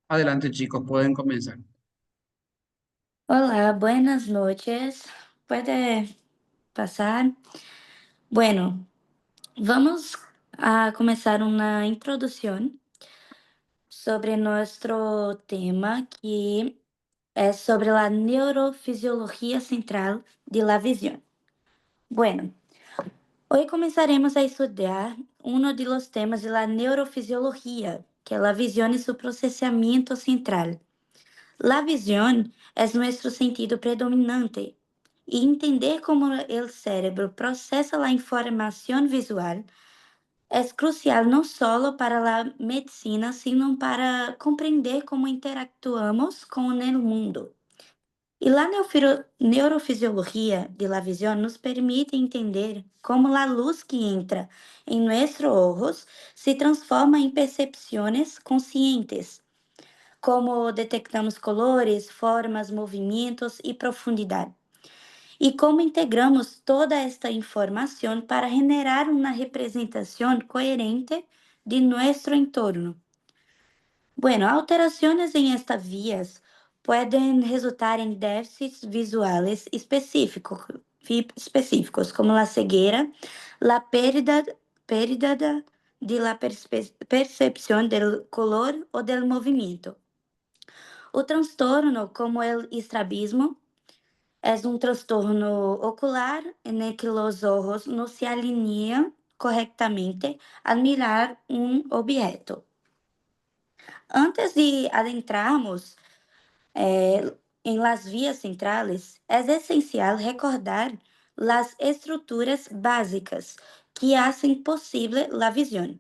Adelante, chicos, pueden comenzar. Hola, buenas noches. ¿Puede pasar? Bueno, vamos a comenzar una introducción sobre nuestro tema que es sobre la neurofisiología central de la visión. Bueno, hoy comenzaremos a estudiar uno de los temas de la neurofisiología, que es la visión y su procesamiento central. La visión es nuestro sentido predominante y entender cómo el cerebro procesa la información visual es crucial no solo para la medicina, sino para comprender cómo interactuamos con el mundo. Y la neurofisiología de la visión nos permite entender cómo la luz que entra en nuestros ojos se transforma en percepciones conscientes, como detectamos colores, formas, movimentos e profundidade. E como integramos toda esta informação para generar uma representação coerente de nosso entorno. Bueno, alterações em estas vías podem resultar em déficits visuais específicos como a cegueira, a pérdida de la percepção do color ou do movimento. O transtorno, como o estrabismo, é um transtorno ocular em que os olhos não se alinham corretamente al mirar um objeto. Antes de adentrarmos em las vías centrales, é essencial recordar as estruturas básicas que hacen posible la visión,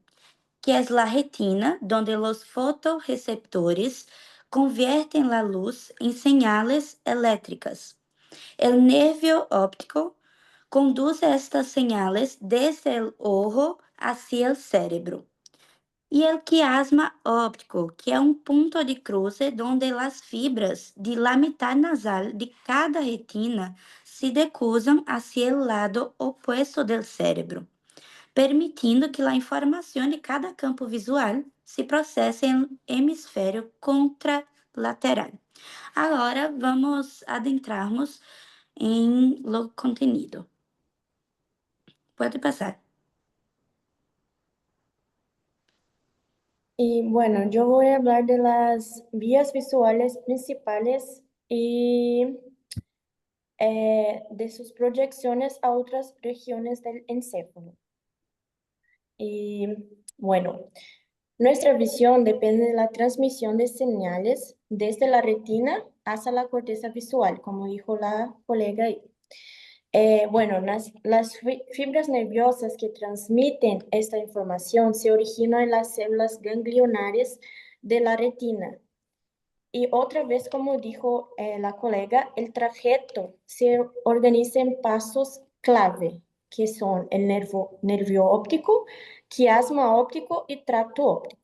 que es la retina, donde los fotorreceptores convierten la luz en señales eléctricas. El nervio óptico conduce estas señales desde el ojo hacia el cerebro. Y el quiasma óptico, que é um ponto de cruce donde las fibras de la mitad nasal de cada retina se decruzam hacia el lado opuesto del cerebro, permitindo que a informação de cada campo visual se processe em hemisfério contralateral. Agora vamos adentrarmos em lo contenido. Pode passar. Y bueno, yo voy a hablar de las vías visuales principales y de sus proyecciones a otras regiones del encéfalo. Y bueno, nuestra visión depende de la transmisión de señales desde la retina hasta la corteza visual, como dijo la colega ahí. Bueno, las fibras nerviosas que transmiten esta información se originan en las células ganglionares de la retina. Y otra vez, como dijo la colega, el trayecto se organiza en pasos clave, que son el nervio óptico, quiasma óptico y tracto óptico.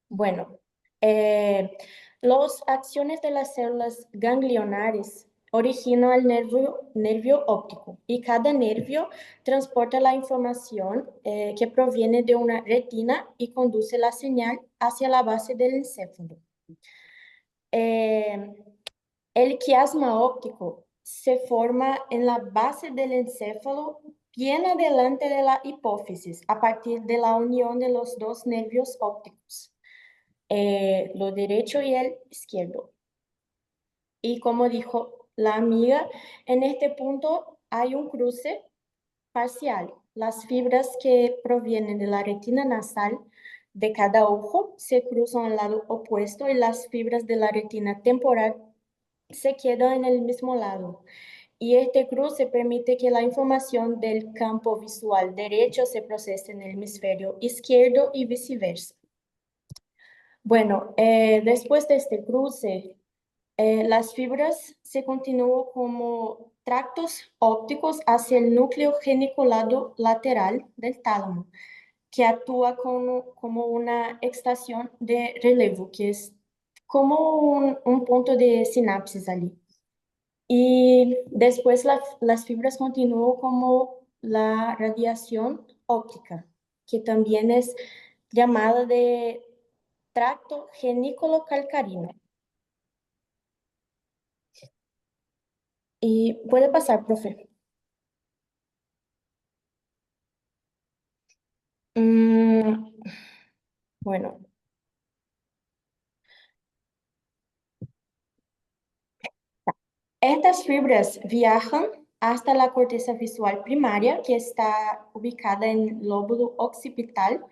Bueno, las acciones de las células ganglionares originan el nervio óptico y cada nervio transporta la información que proviene de una retina y conduce la señal hacia la base del encéfalo. El quiasma óptico se forma en la base del encéfalo bien adelante de la hipófisis a partir de la unión de los dos nervios ópticos, lo derecho y el izquierdo. Y como dijo la amiga, en este punto hay un cruce parcial. Las fibras que provienen de la retina nasal de cada ojo se cruzan al lado opuesto y las fibras de la retina temporal se quedan en el mismo lado. Y este cruce permite que la información del campo visual derecho se procese en el hemisferio izquierdo y viceversa. Bueno, después de este cruce, las fibras se continúan como tractos ópticos hacia el núcleo geniculado lateral del tálamo, que actúa como una estación de relevo, que es como un punto de sinapsis allí. Y después las fibras continúan como la radiación óptica, que también es llamada de tracto genículo-calcarino. Y puede pasar, profe. Bueno, estas fibras viajan hasta la corteza visual primaria, que está ubicada en el lóbulo occipital,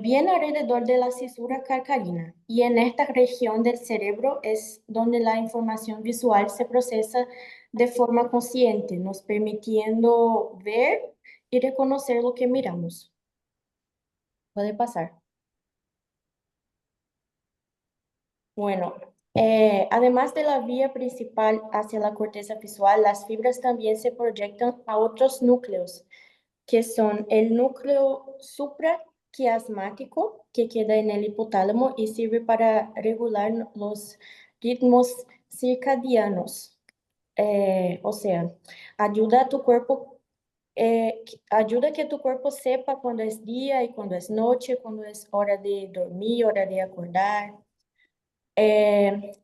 bien alrededor de la cisura calcarina. Y en esta región del cerebro es donde la información visual se procesa de forma consciente, nos permitiendo ver y reconocer lo que miramos. Puede pasar. Bueno, además de la vía principal hacia la corteza visual, las fibras también se proyectan a otros núcleos, que son el núcleo supraquiasmático, que queda en el hipotálamo y sirve para regular los ritmos circadianos. O sea, ayuda a tu cuerpo, ayuda a que tu cuerpo sepa cuando es día y cuando es noche, cuando es hora de dormir, hora de acordar.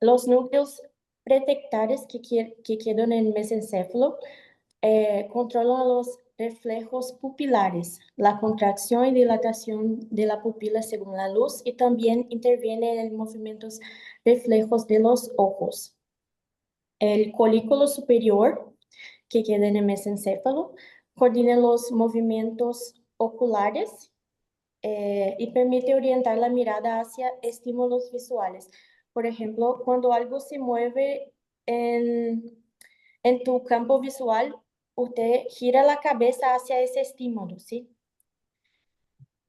Los núcleos pretectares que quedan en el mesencéfalo controlan los reflejos pupilares, la contracción y dilatación de la pupila según la luz y también intervienen en movimientos reflejos de los ojos. El colículo superior, que queda en el mesencéfalo, coordina los movimientos oculares y permite orientar la mirada hacia estímulos visuales. Por ejemplo, cuando algo se mueve en tu campo visual, usted gira la cabeza hacia ese estímulo, ¿sí?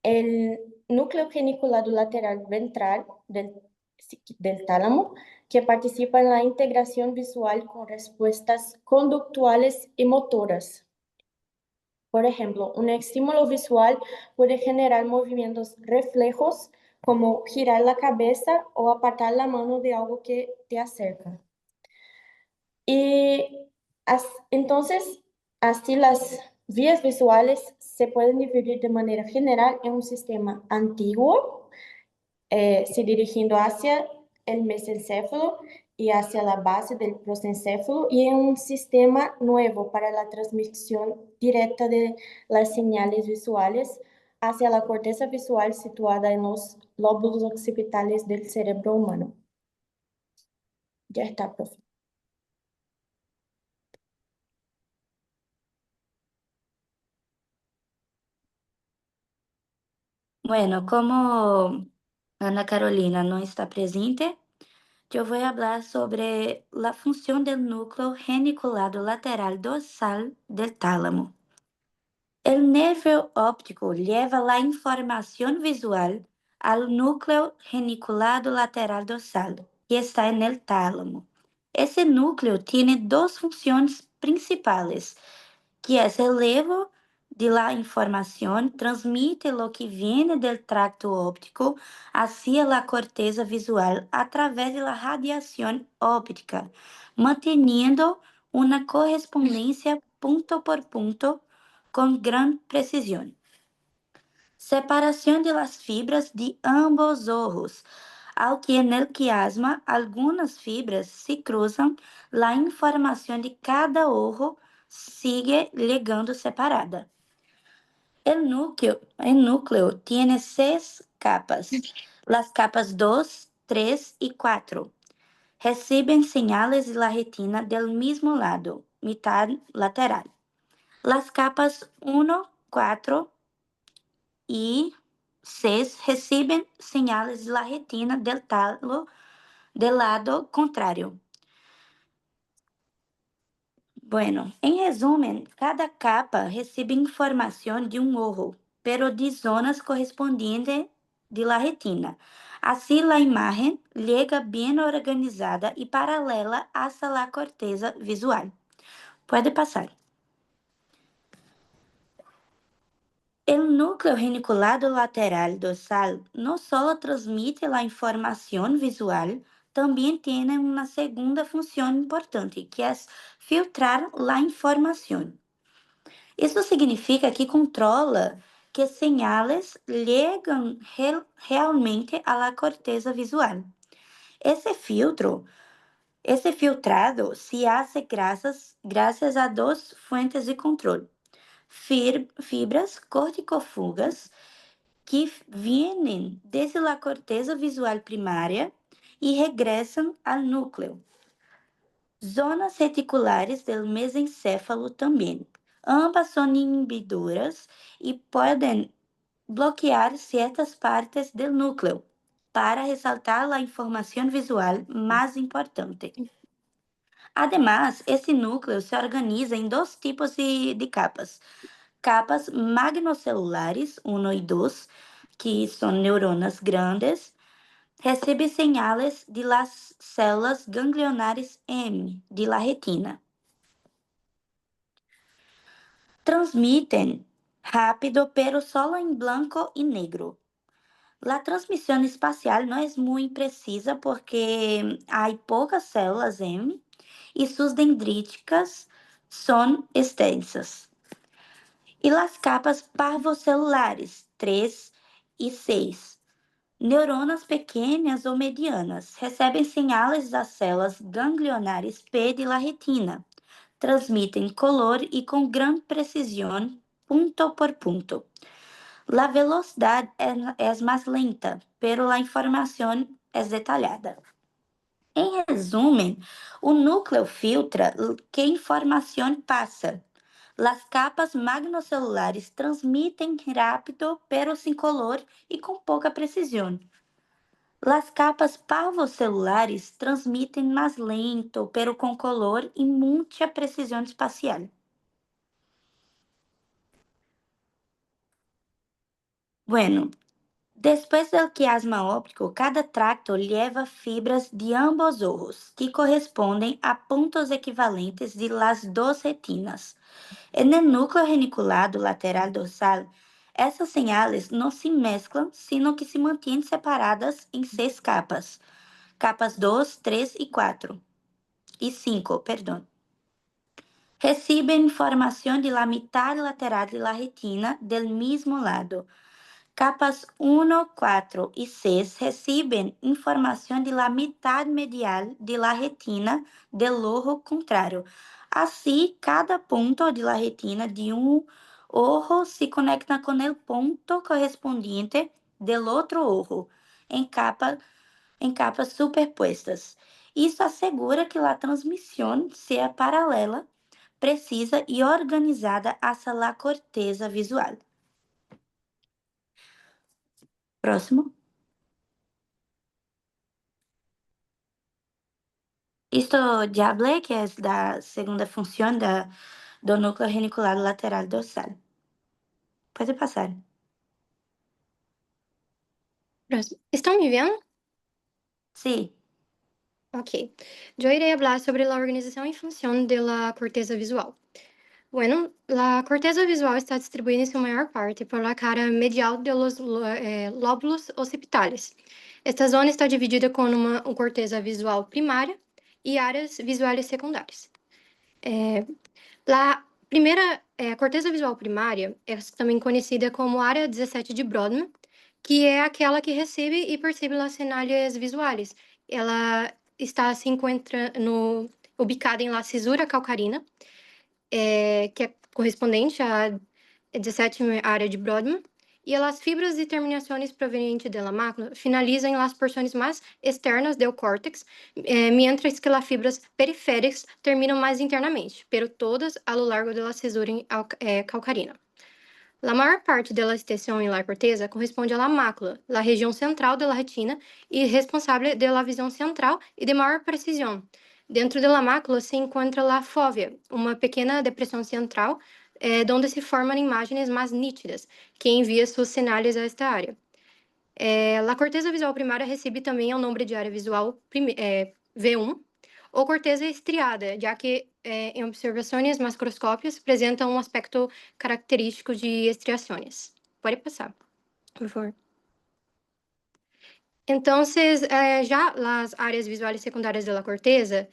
El núcleo geniculado lateral ventral del tálamo, que participa en la integración visual con respuestas conductuales y motoras. Por ejemplo, un estímulo visual puede generar movimientos reflejos como girar la cabeza o apartar la mano de algo que te acerca. Y entonces, así las vías visuales se pueden dividir de manera general en un sistema antiguo, se dirigiendo hacia el mesencéfalo y hacia la base del prosencéfalo, y en un sistema nuevo para la transmisión directa de las señales visuales hacia la corteza visual situada en los lóbulos occipitales del cerebro humano. Ya está, profe. Bueno, como Ana Carolina no está presente, yo voy a hablar sobre la función del núcleo geniculado lateral dorsal del tálamo. El nervio óptico lleva la información visual al núcleo geniculado lateral dorsal, que está en el tálamo. Ese núcleo tiene dos funciones principales, que es el elevo de la información, transmite lo que viene del tracto óptico hacia la corteza visual a través de la radiación óptica, manteniendo una correspondencia punto por punto con gran precisión. Separación de las fibras de ambos ojos, al que en el quiasma algunas fibras se cruzan, la información de cada ojo sigue llegando separada. El núcleo tiene 6 capas. Las capas 2, 3 y 4 reciben señales de la retina del mismo lado, mitad lateral. Las capas 1, 4 y 6 reciben señales de la retina del talo del lado contrario. Bueno, en resumen, cada capa recibe información de un ojo, pero de zonas correspondientes de la retina. Así, la imagen llega bien organizada y paralela hasta la corteza visual. Puede pasar. El núcleo geniculado lateral dorsal no solo transmite la información visual, también tiene una segunda función importante, que es filtrar la información. Isso significa que controla que señales llegan realmente a la corteza visual. Ese filtrado se hace gracias a dos fuentes de control: fibras corticofugas que vienen desde la corteza visual primaria y regresan al núcleo. Zonas reticulares del mesencéfalo también. Ambas son inhibidoras y pueden bloquear ciertas partes del núcleo para resaltar la información visual más importante. Además, esse núcleo se organiza em dois tipos de capas. Capas magnocelulares 1 e 2, que são neuronas grandes, recebe señales de las células ganglionares M de la retina. Transmiten rápido, pero solo en blanco y negro. La transmisión espacial no es muy precisa porque hay pocas células M y sus dendríticas son extensas. E las capas parvocelulares 3 e 6. Neuronas pequenas ou medianas recebem señales das células ganglionares P de la retina. Transmitem color e com grande precisão, punto por punto. La velocidad es más lenta, pero la información es detallada. Em resumen, o núcleo filtra que informação passa. Las capas magnocelulares transmitem rápido, pero sem color e com pouca precisão. Las capas parvocelulares transmitem mais lento, pero com color e muita precisão espacial. Bueno, después del quiasma óptico, cada tracto lleva fibras de ambos ojos, que corresponden a puntos equivalentes de las dos retinas. En el núcleo reniculado lateral dorsal, essas señales no se mezclan, sino que se mantienen separadas en 6 capas. Capas 2, 3 y 4. Y 5, perdón. Reciben información de la mitad lateral de la retina del mismo lado. Capas 1, 4 y 6 reciben información de la mitad medial de la retina del ojo contrario. Así, cada punto de la retina de un ojo se conecta con el punto correspondiente del otro ojo, en capas superpuestas. Isso assegura que a transmissão seja paralela, precisa e organizada hacia la corteza visual. Próximo. Isto já hablé, que é da segunda função do núcleo reniculado lateral dorsal. Pode passar. Próximo. ¿Están me vendo? Sim. Ok. Yo iré hablar sobre la organización y función de la corteza visual. Bueno, la corteza visual está distribuida en su mayor parte por la cara medial de los lóbulos occipitales. Esta zona está dividida con una corteza visual primaria y áreas visuales secundarias. La primeira corteza visual primária é também conhecida como área 17 de Brodmann, que é aquela que recebe e percebe as sinais visuais. Ela se encontra ubicada em la cisura calcarina, que é correspondente à 17 área de Brodmann, e as fibras e terminações provenientes da mácula finalizam em las porções mais externas do córtex, mientras que as fibras periféricas terminam mais internamente, pero todas a lo largo da cisura calcarina. A maior parte da extensão em la corteza corresponde à mácula, a região central da retina e responsável pela visão central e de maior precisão. Dentro da mácula se encontra a fóvea, uma pequena depressão central, onde se formam imagens mais nítidas, que envia seus sinais a esta área. A corteza visual primária recebe também o nome de área visual V1, ou corteza estriada, já que em observações macroscópicas apresenta um aspecto característico de estriações. Pode passar, por favor. Então, já as áreas visuais secundárias da corteza,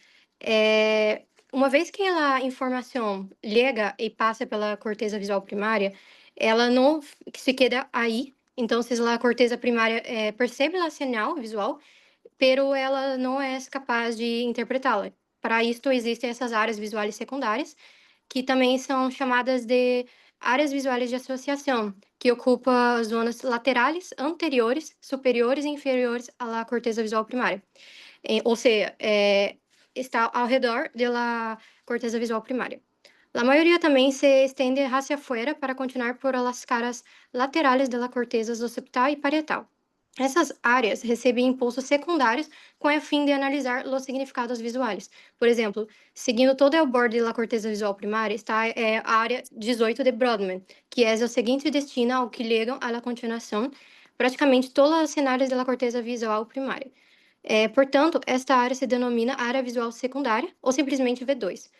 uma vez que a informação chega e passa pela corteza visual primária, ela não se queda aí. Então, a corteza primária percebe o sinal visual, pero ela não é capaz de interpretá-la. Para isto, existem essas áreas visuais secundárias, que também são chamadas de áreas visuais de associação, que ocupam as zonas laterais, anteriores, superiores e inferiores à corteza visual primária. Ou seja, está ao redor da corteza visual primária. A maioria também se estende hacia afuera para continuar por las caras laterais da corteza occipital e parietal. Essas áreas recebem impulsos secundários com o fim de analisar os significados visuais. Por exemplo, seguindo todo o borde da corteza visual primária está a área 18 de Brodmann, que é o seguinte destino ao que ligam à continuação praticamente todos os cenários da corteza visual primária. Portanto, esta área se denomina área visual secundária ou simplesmente V2.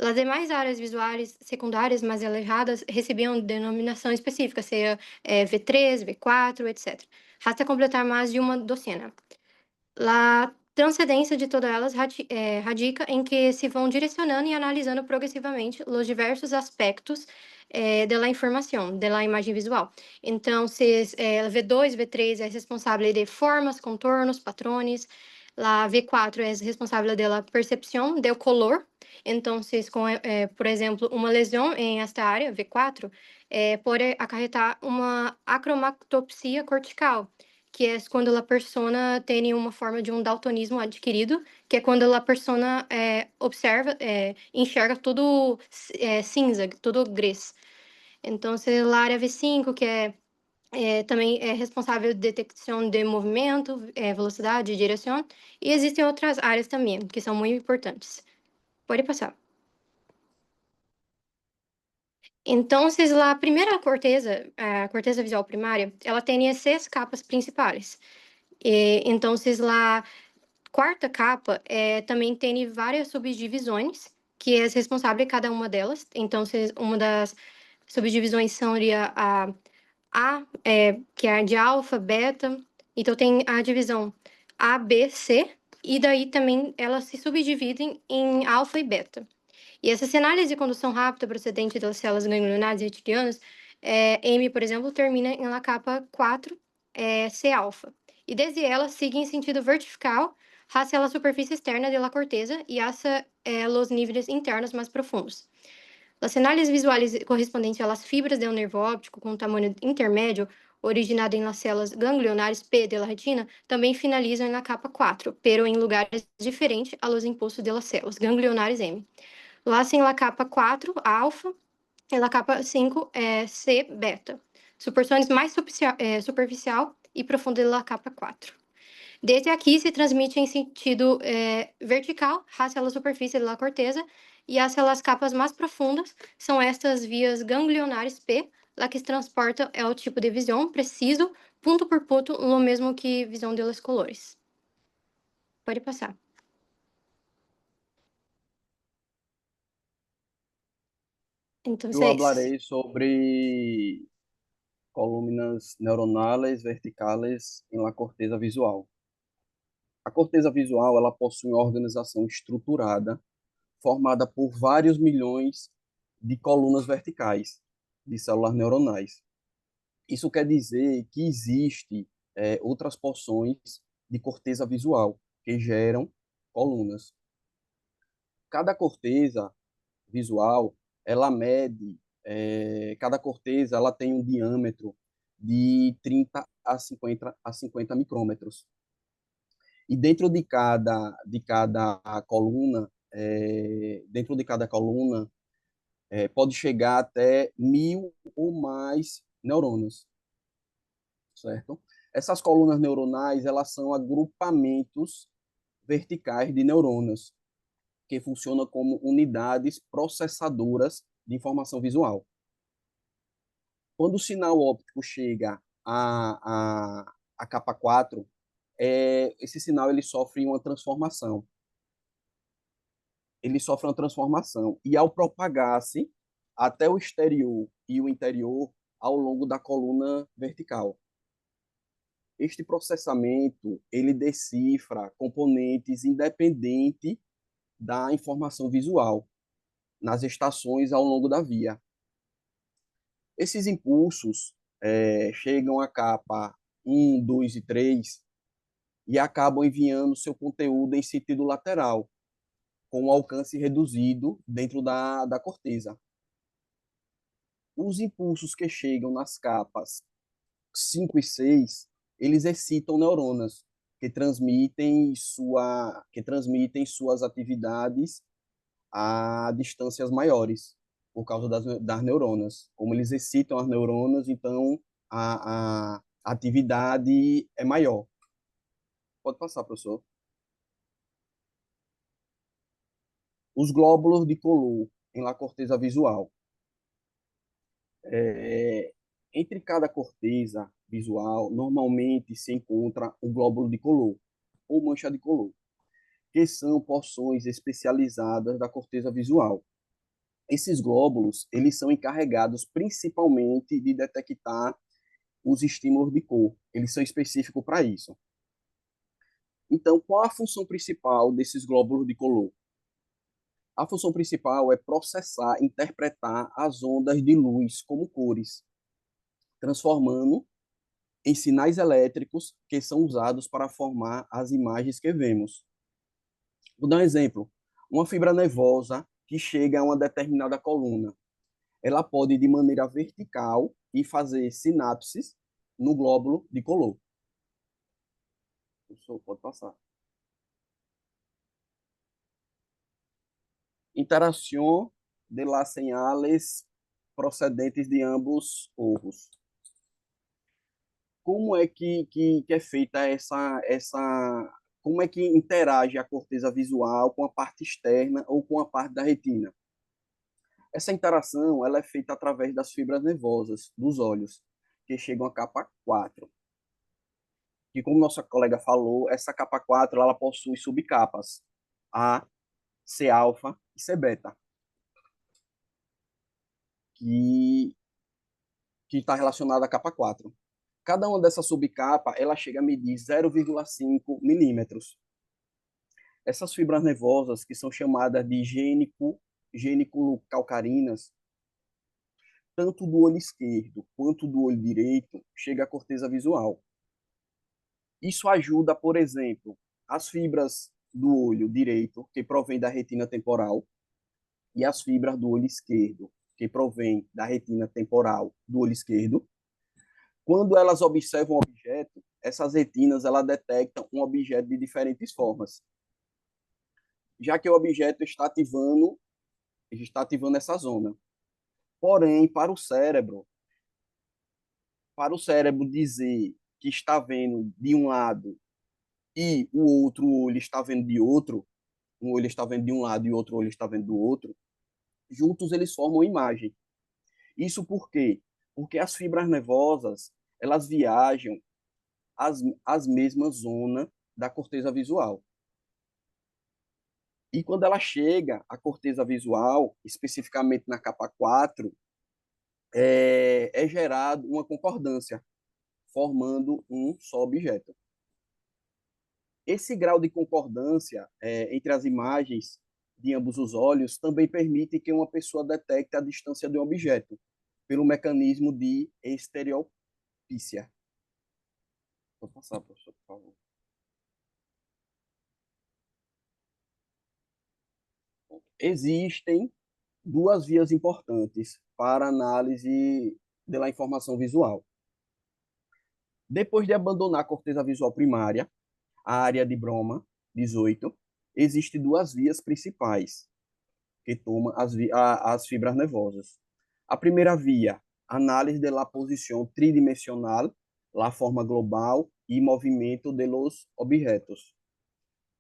As demais áreas visuais secundárias mais alejadas recebiam denominação específica, seja V3, V4, etc. Hasta completar mais de uma docena. A transcendência de todas elas radica em que se vão direcionando e analisando progressivamente os diversos aspectos da informação, da imagem visual. Então, se V2, V3 é responsável de formas, contornos, patrões, a V4 é responsável pela percepção do color. Então, por exemplo, uma lesão em esta área, V4, pode acarretar uma acromatopsia cortical, que é quando a persona tem uma forma de um daltonismo adquirido, que é quando a persona observa, enxerga tudo cinza, tudo gris. Então, a área V5, que também é responsável por detecção de movimento, velocidade e direção, e existem outras áreas também, que são muito importantes. Pode passar. Então, a primeira corteza, a corteza visual primária, ela tem 6 capas principais. Então, a quarta capa também tem várias subdivisões, que é responsável cada uma delas. Então, uma das subdivisões seria a, que é de alfa, beta. Então, tem a divisão A, B, C, e daí também elas se subdividem em alfa e beta. E essa análise de condução rápida procedente das células ganglionares e retilianas, M, por exemplo, termina na capa 4, C-alfa. E desde ela sigue em sentido vertical hacia a superfície externa da corteza e hacia os níveis internos mais profundos. As análises visuais correspondentes às fibras do nervo óptico com tamanho intermédio, originado em las células ganglionares P da retina, também finalizam na capa 4, pero em lugares diferentes a los impulsos das células ganglionares M. Lá em la capa 4, alfa, e la capa 5, C, beta. Suporções mais superficial e profunda da capa 4. Desde aqui se transmite em sentido vertical, hacia a superfície da corteza, e hacia as capas mais profundas são estas vias ganglionares P, lá que se transporta o tipo de visão preciso, ponto por ponto, no mesmo que visão de los colores. Pode passar. Então, Eu hablarei sobre columnas neuronales verticales em la corteza visual. A corteza visual ela possui uma organização estruturada formada por vários milhões de colunas verticais de células neuronais. Isso quer dizer que existe outras porções de corteza visual que geram colunas. Cada corteza visual ela mede, cada corteza ela tem um diâmetro de 30 a 50 micrômetros. E dentro de cada coluna, pode chegar até 1.000 ou mais neurônios, certo? Essas colunas neuronais, elas são agrupamentos verticais de neurônios, que funcionam como unidades processadoras de informação visual. Quando o sinal óptico chega à capa 4, esse sinal ele sofre uma transformação. E ao propagar-se até o exterior e o interior ao longo da coluna vertical. Este processamento ele decifra componentes independentes da informação visual nas estações ao longo da via. Esses impulsos chegam à capa 1, 2 e 3 e acabam enviando seu conteúdo em sentido lateral, com um alcance reduzido dentro da corteza. Os impulsos que chegam nas capas 5 e 6, eles excitam neuronas que transmitem suas atividades a distâncias maiores, por causa das neuronas. Como eles excitam as neuronas, então a atividade é maior. Pode passar, professor. Os glóbulos de Color em la corteza visual. Entre cada corteza visual, normalmente se encontra um glóbulo de Color, ou mancha de Color, que são porções especializadas da corteza visual. Esses glóbulos, eles são encarregados principalmente de detectar os estímulos de cor. Eles são específicos para isso. Então, qual a função principal desses glóbulos de Color? A função principal é processar, interpretar as ondas de luz como cores, transformando em sinais elétricos que são usados para formar as imagens que vemos. Vou dar um exemplo. Uma fibra nervosa que chega a uma determinada coluna, ela pode, de maneira vertical, e fazer sinapses no glóbulo de Color. O senhor pode passar. Interação de las señales procedentes de ambos ojos. Como é que é feita como é que interage a corteza visual com a parte externa ou com a parte da retina? Essa interação ela é feita através das fibras nervosas dos olhos, que chegam à capa 4. E como nossa colega falou, essa capa 4 ela possui subcapas, A, C alfa e C beta, que está relacionada à capa 4. Cada uma dessas subcapas ela chega a medir 0,5 milímetros. Essas fibras nervosas, que são chamadas de geniculocalcarinas, tanto do olho esquerdo quanto do olho direito, chega à corteza visual. Isso ajuda, por exemplo, as fibras do olho direito, que provém da retina temporal, e as fibras do olho esquerdo, que provém da retina temporal do olho esquerdo. Quando elas observam um objeto, essas retinas ela detectam um objeto de diferentes formas, já que o objeto está ativando essa zona. Porém, para o cérebro dizer que está vendo de um lado e o outro olho está vendo de outro, um olho está vendo de um lado e o outro olho está vendo do outro, juntos eles formam imagem. Isso por quê? Porque as fibras nervosas, elas viajam as mesmas zonas da corteza visual. E quando ela chega à corteza visual, especificamente na capa 4, é gerado uma concordância, formando um só objeto. Esse grau de concordância entre as imagens de ambos os olhos também permite que uma pessoa detecte a distância de um objeto, pelo mecanismo de estereopícia. Vou passar, professor, por favor. Existem duas vias importantes para análise da informação visual. Depois de abandonar a corteza visual primária, a área de Broma, 18, existem duas vias principais que tomam as fibras nervosas. A primeira via, análise da posição tridimensional, la forma global e movimento de los objetos.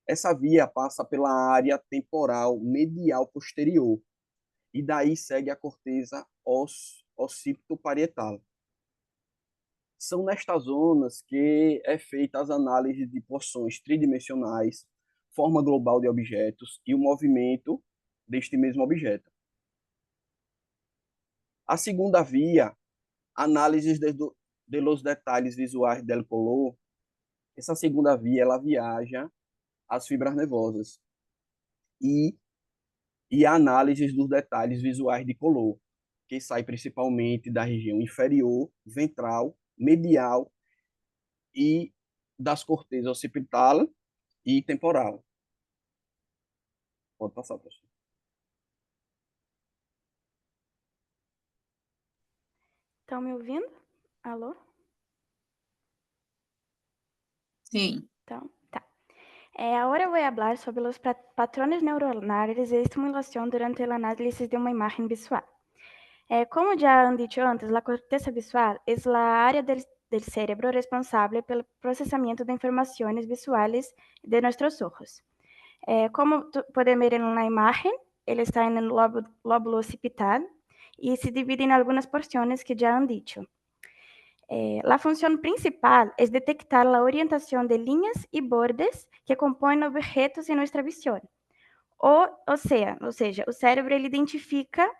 Essa via passa pela área temporal medial posterior e daí segue a corteza occipito-parietal. São nestas zonas que é feita as análises de porções tridimensionais, forma global de objetos e o movimento deste mesmo objeto. A segunda via, análise de los detalhes visuais del color. Essa segunda via, ela viaja as fibras nervosas e a análise dos detalhes visuais de color. que sai principalmente da região inferior, ventral, medial e das cortezas occipital e temporal. Pode passar, professor. Estão me ouvindo? Alô? Sim. Então, tá. Ahora voy a hablar sobre los patrones neuronales de estimulación durante el análisis de una imagen visual. Como ya han dicho antes, la corteza visual es la área del cerebro responsable pelo procesamiento de informaciones visuales de nuestros ojos. Como pueden ver en la imagen, él está en el lóbulo occipital y se divide en algunas porciones que ya han dicho. La función principal es detectar la orientación de líneas y bordes que componen objetos en nuestra visión. Ou seja, o cérebro ele identifica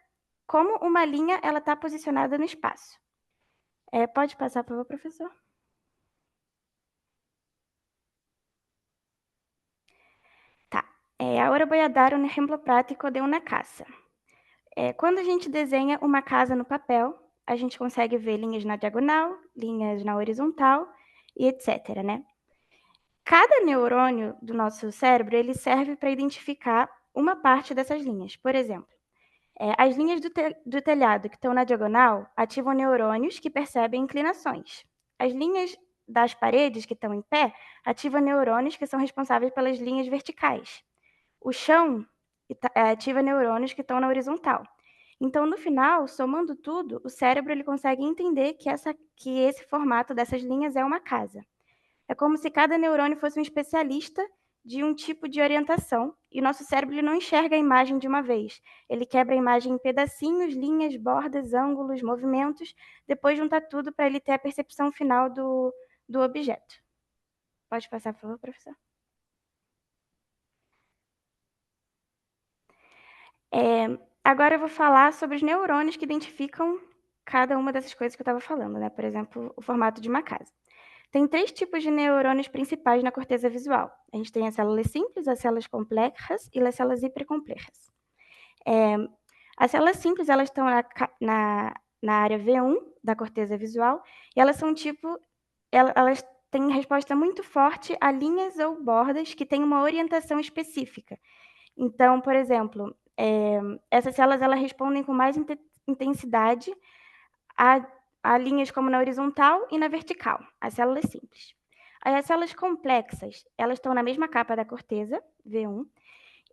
como uma linha ela está posicionada no espaço. Pode passar, por favor, professor? Tá. Agora eu vou dar um exemplo prático de uma casa. Quando a gente desenha uma casa no papel, a gente consegue ver linhas na diagonal, linhas na horizontal e etc, né? Cada neurônio do nosso cérebro, ele serve para identificar uma parte dessas linhas. Por exemplo, as linhas do telhado que estão na diagonal ativam neurônios que percebem inclinações. As linhas das paredes que estão em pé ativam neurônios que são responsáveis pelas linhas verticais. O chão ativa neurônios que estão na horizontal. Então, no final, somando tudo, o cérebro ele consegue entender que esse formato dessas linhas é uma casa. É como se cada neurônio fosse um especialista de um tipo de orientação, e nosso cérebro ele não enxerga a imagem de uma vez. Ele quebra a imagem em pedacinhos, linhas, bordas, ângulos, movimentos, depois junta tudo para ele ter a percepção final do objeto. Pode passar, por favor, professor? Agora eu vou falar sobre os neurônios que identificam cada uma dessas coisas que eu estava falando, né? Por exemplo, o formato de uma casa. Tem 3 tipos de neurônios principais na corteza visual. A gente tem as células simples, as células complexas e as células hipercomplexas. As células simples, elas estão na área V1 da corteza visual, e elas são elas têm resposta muito forte a linhas ou bordas que têm uma orientação específica. Então, por exemplo, essas células elas respondem com mais intensidade a linhas como na horizontal e na vertical, as células simples. Aí as células complexas, elas estão na mesma capa da corteza, V1,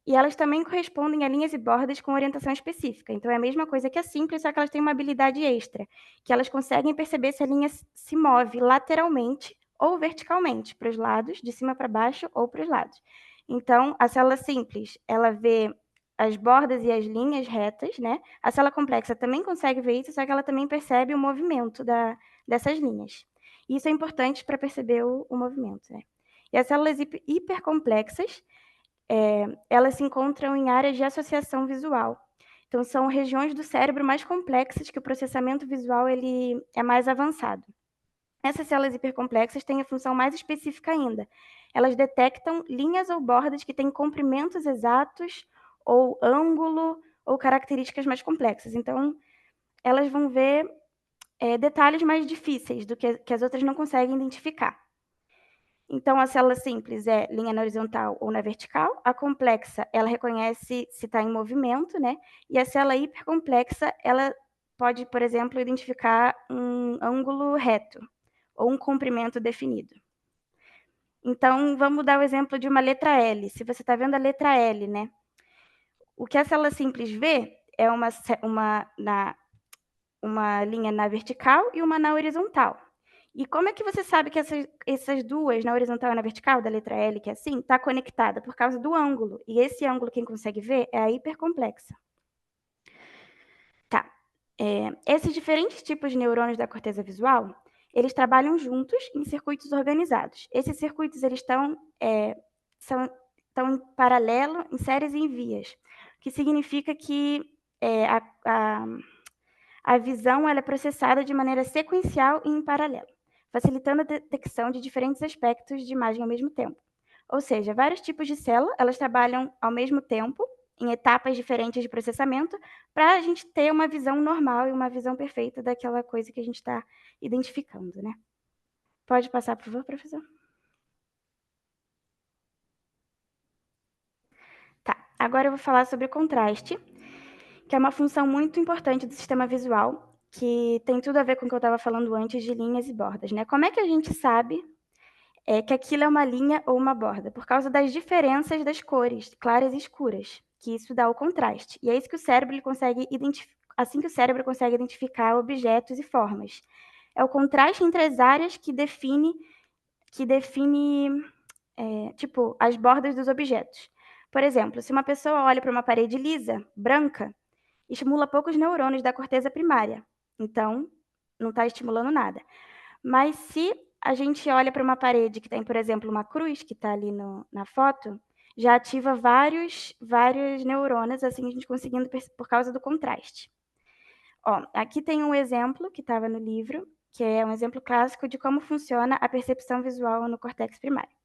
e elas também correspondem a linhas e bordas com orientação específica. Então é a mesma coisa que a simples, só que elas têm uma habilidade extra, que elas conseguem perceber se a linha se move lateralmente ou verticalmente, para os lados, de cima para baixo ou para os lados. Então, a célula simples, ela vê as bordas e as linhas retas, né? A célula complexa também consegue ver isso, só que ela também percebe o movimento dessas linhas. Isso é importante para perceber o movimento, né? E as células hipercomplexas, elas se encontram em áreas de associação visual. Então, são regiões do cérebro mais complexas que o processamento visual ele é mais avançado. Essas células hipercomplexas têm a função mais específica ainda. Elas detectam linhas ou bordas que têm comprimentos exatos, ou ângulo, ou características mais complexas. Então, elas vão ver detalhes mais difíceis do que as outras não conseguem identificar. Então, a célula simples é linha na horizontal ou na vertical. A complexa, ela reconhece se está em movimento, né? E a célula hipercomplexa, ela pode, por exemplo, identificar um ângulo reto ou um comprimento definido. Então, vamos dar o exemplo de uma letra L. Se você está vendo a letra L, né? O que a célula simples vê é uma linha na vertical e uma na horizontal. E como é que você sabe que essas duas, na horizontal e na vertical, da letra L, que é assim, está conectada? Por causa do ângulo. E esse ângulo, quem consegue ver, é a hipercomplexa. Tá. Esses diferentes tipos de neurônios da corteza visual, eles trabalham juntos em circuitos organizados. Esses circuitos eles estão em paralelo, em séries e em vias, que significa que a visão ela é processada de maneira sequencial e em paralelo, facilitando a detecção de diferentes aspectos de imagem ao mesmo tempo. Ou seja, vários tipos de célula, elas trabalham ao mesmo tempo em etapas diferentes de processamento, para a gente ter uma visão normal e uma visão perfeita daquela coisa que a gente está identificando, né? Pode passar, por favor, professor? Tá, agora eu vou falar sobre contraste, que é uma função muito importante do sistema visual, que tem tudo a ver com o que eu estava falando antes de linhas e bordas, né? Como é que a gente sabe que aquilo é uma linha ou uma borda? Por causa das diferenças das cores, claras e escuras, que isso dá o contraste. E é isso que o cérebro ele consegue assim que o cérebro consegue identificar objetos e formas. É o contraste entre as áreas que define tipo, as bordas dos objetos. Por exemplo, se uma pessoa olha para uma parede lisa, branca, estimula poucos neurônios da corteza primária. Então, não está estimulando nada. Mas se a gente olha para uma parede que tem, por exemplo, uma cruz, que está ali na foto, já ativa vários neurônios, assim, a gente conseguindo por causa do contraste. Ó, aqui tem um exemplo que estava no livro, que é um exemplo clássico de como funciona a percepção visual no córtex primário.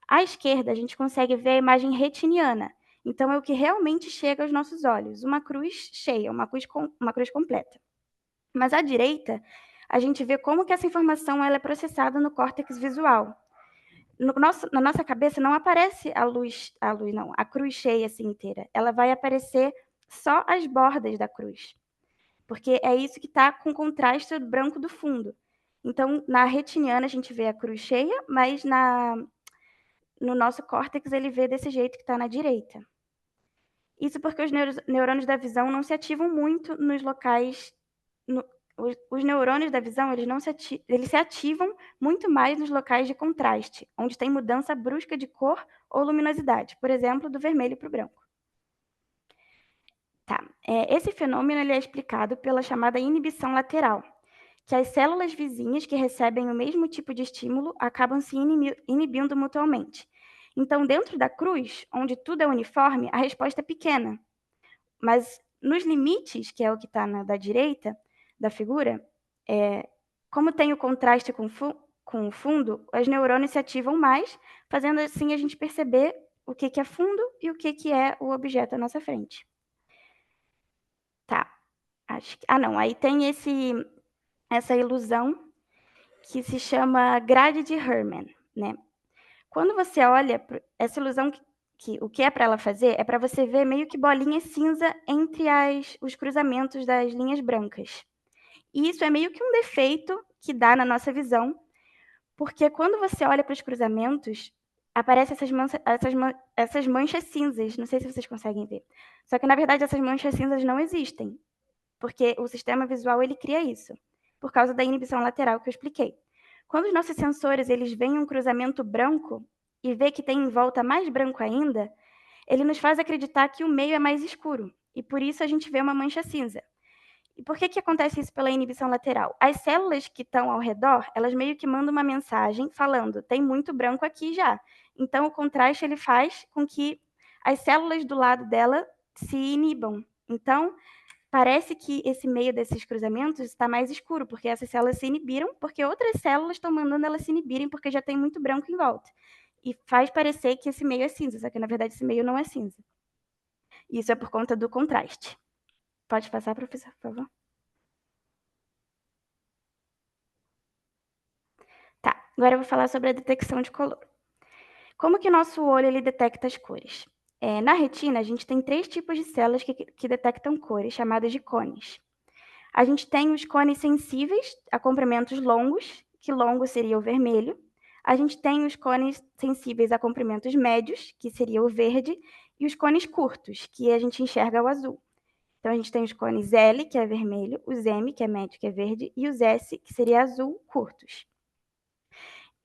À esquerda, a gente consegue ver a imagem retiniana. Então, é o que realmente chega aos nossos olhos, uma cruz cheia, uma cruz completa. Mas à direita, a gente vê como que essa informação ela é processada no córtex visual. Na nossa cabeça não aparece a cruz cheia assim inteira. Ela vai aparecer só as bordas da cruz, porque é isso que está com contraste branco do fundo. Então, na retiniana, a gente vê a cruz cheia, mas no nosso córtex ele vê desse jeito que está na direita. Isso porque os neurônios da visão não se ativam muito nos locais... Os neurônios da visão eles se ativam muito mais nos locais de contraste, onde tem mudança brusca de cor ou luminosidade, por exemplo, do vermelho para o branco. Tá. Esse fenômeno ele é explicado pela chamada inibição lateral, que as células vizinhas que recebem o mesmo tipo de estímulo acabam se inibindo mutuamente. Então, dentro da cruz, onde tudo é uniforme, a resposta é pequena. Mas nos limites, que é o que está da direita da figura, como tem o contraste com o fundo, os neurônios se ativam mais, fazendo assim a gente perceber o que é fundo e o que é o objeto à nossa frente. Tá. Não, aí tem essa ilusão que se chama grade de Hermann, né? Quando você olha essa ilusão, o que é para ela fazer é para você ver meio que bolinhas cinza entre os cruzamentos das linhas brancas. E isso é meio que um defeito que dá na nossa visão, porque quando você olha para os cruzamentos, aparecem essas manchas cinzas, não sei se vocês conseguem ver. Só que, na verdade, essas manchas cinzas não existem, porque o sistema visual ele cria isso, por causa da inibição lateral que eu expliquei. Quando os nossos sensores eles veem um cruzamento branco e vê que tem em volta mais branco ainda, ele nos faz acreditar que o meio é mais escuro, e por isso a gente vê uma mancha cinza. E por que acontece isso pela inibição lateral? As células que estão ao redor, elas meio que mandam uma mensagem falando, tem muito branco aqui já. Então, o contraste ele faz com que as células do lado dela se inibam. Então, parece que esse meio desses cruzamentos está mais escuro, porque essas células se inibiram, porque outras células estão mandando elas se inibirem, porque já tem muito branco em volta. E faz parecer que esse meio é cinza, só que, na verdade, esse meio não é cinza. Isso é por conta do contraste. Pode passar, professor, por favor? Tá, agora eu vou falar sobre a detecção de color. Como que o nosso olho ele detecta as cores? Na retina, a gente tem 3 tipos de células que detectam cores, chamadas de cones. A gente tem os cones sensíveis a comprimentos longos, que longo seria o vermelho. A gente tem os cones sensíveis a comprimentos médios, que seria o verde, e os cones curtos, que a gente enxerga o azul. Então, a gente tem os cones L, que é vermelho, os M, que é médio, que é verde, e os S, que seria azul, curtos.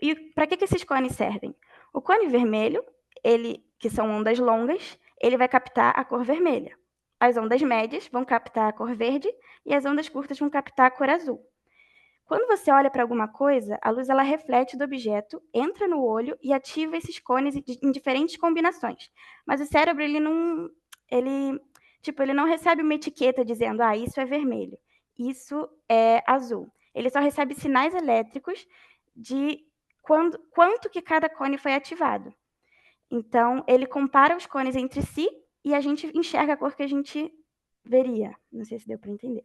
E para que esses cones servem? O cone vermelho, que são ondas longas, ele vai captar a cor vermelha. As ondas médias vão captar a cor verde e as ondas curtas vão captar a cor azul. Quando você olha para alguma coisa, a luz ela reflete do objeto, entra no olho e ativa esses cones em diferentes combinações. Mas o cérebro ele não recebe uma etiqueta dizendo, isso é vermelho, isso é azul. Ele só recebe sinais elétricos de quanto que cada cone foi ativado. Então, ele compara os cones entre si e a gente enxerga a cor que a gente veria. Não sei se deu para entender.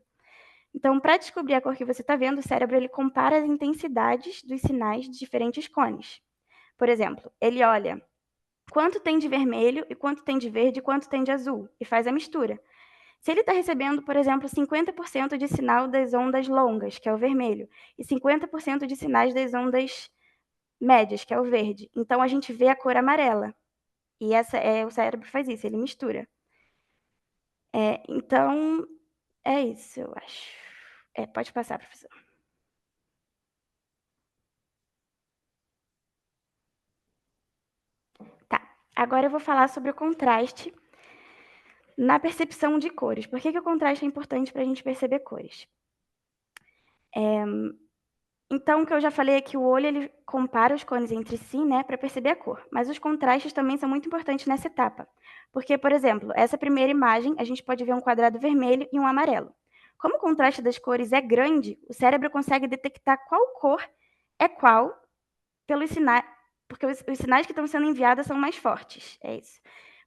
Então, para descobrir a cor que você está vendo, o cérebro ele compara as intensidades dos sinais de diferentes cones. Por exemplo, ele olha quanto tem de vermelho e quanto tem de verde e quanto tem de azul, e faz a mistura. Se ele está recebendo, por exemplo, 50% de sinal das ondas longas, que é o vermelho, e 50% de sinais das ondas médias, que é o verde, então a gente vê a cor amarela. E o cérebro faz isso, ele mistura. Então, é isso, eu acho. Pode passar, professor. Tá, agora eu vou falar sobre o contraste na percepção de cores. Por que o contraste é importante para a gente perceber cores? Então, o que eu já falei é que o olho ele compara os cones entre si, né, para perceber a cor. Mas os contrastes também são muito importantes nessa etapa. Porque, por exemplo, essa primeira imagem, a gente pode ver um quadrado vermelho e um amarelo. Como o contraste das cores é grande, o cérebro consegue detectar qual cor é qual pelos sinais, porque os sinais que estão sendo enviados são mais fortes. É isso.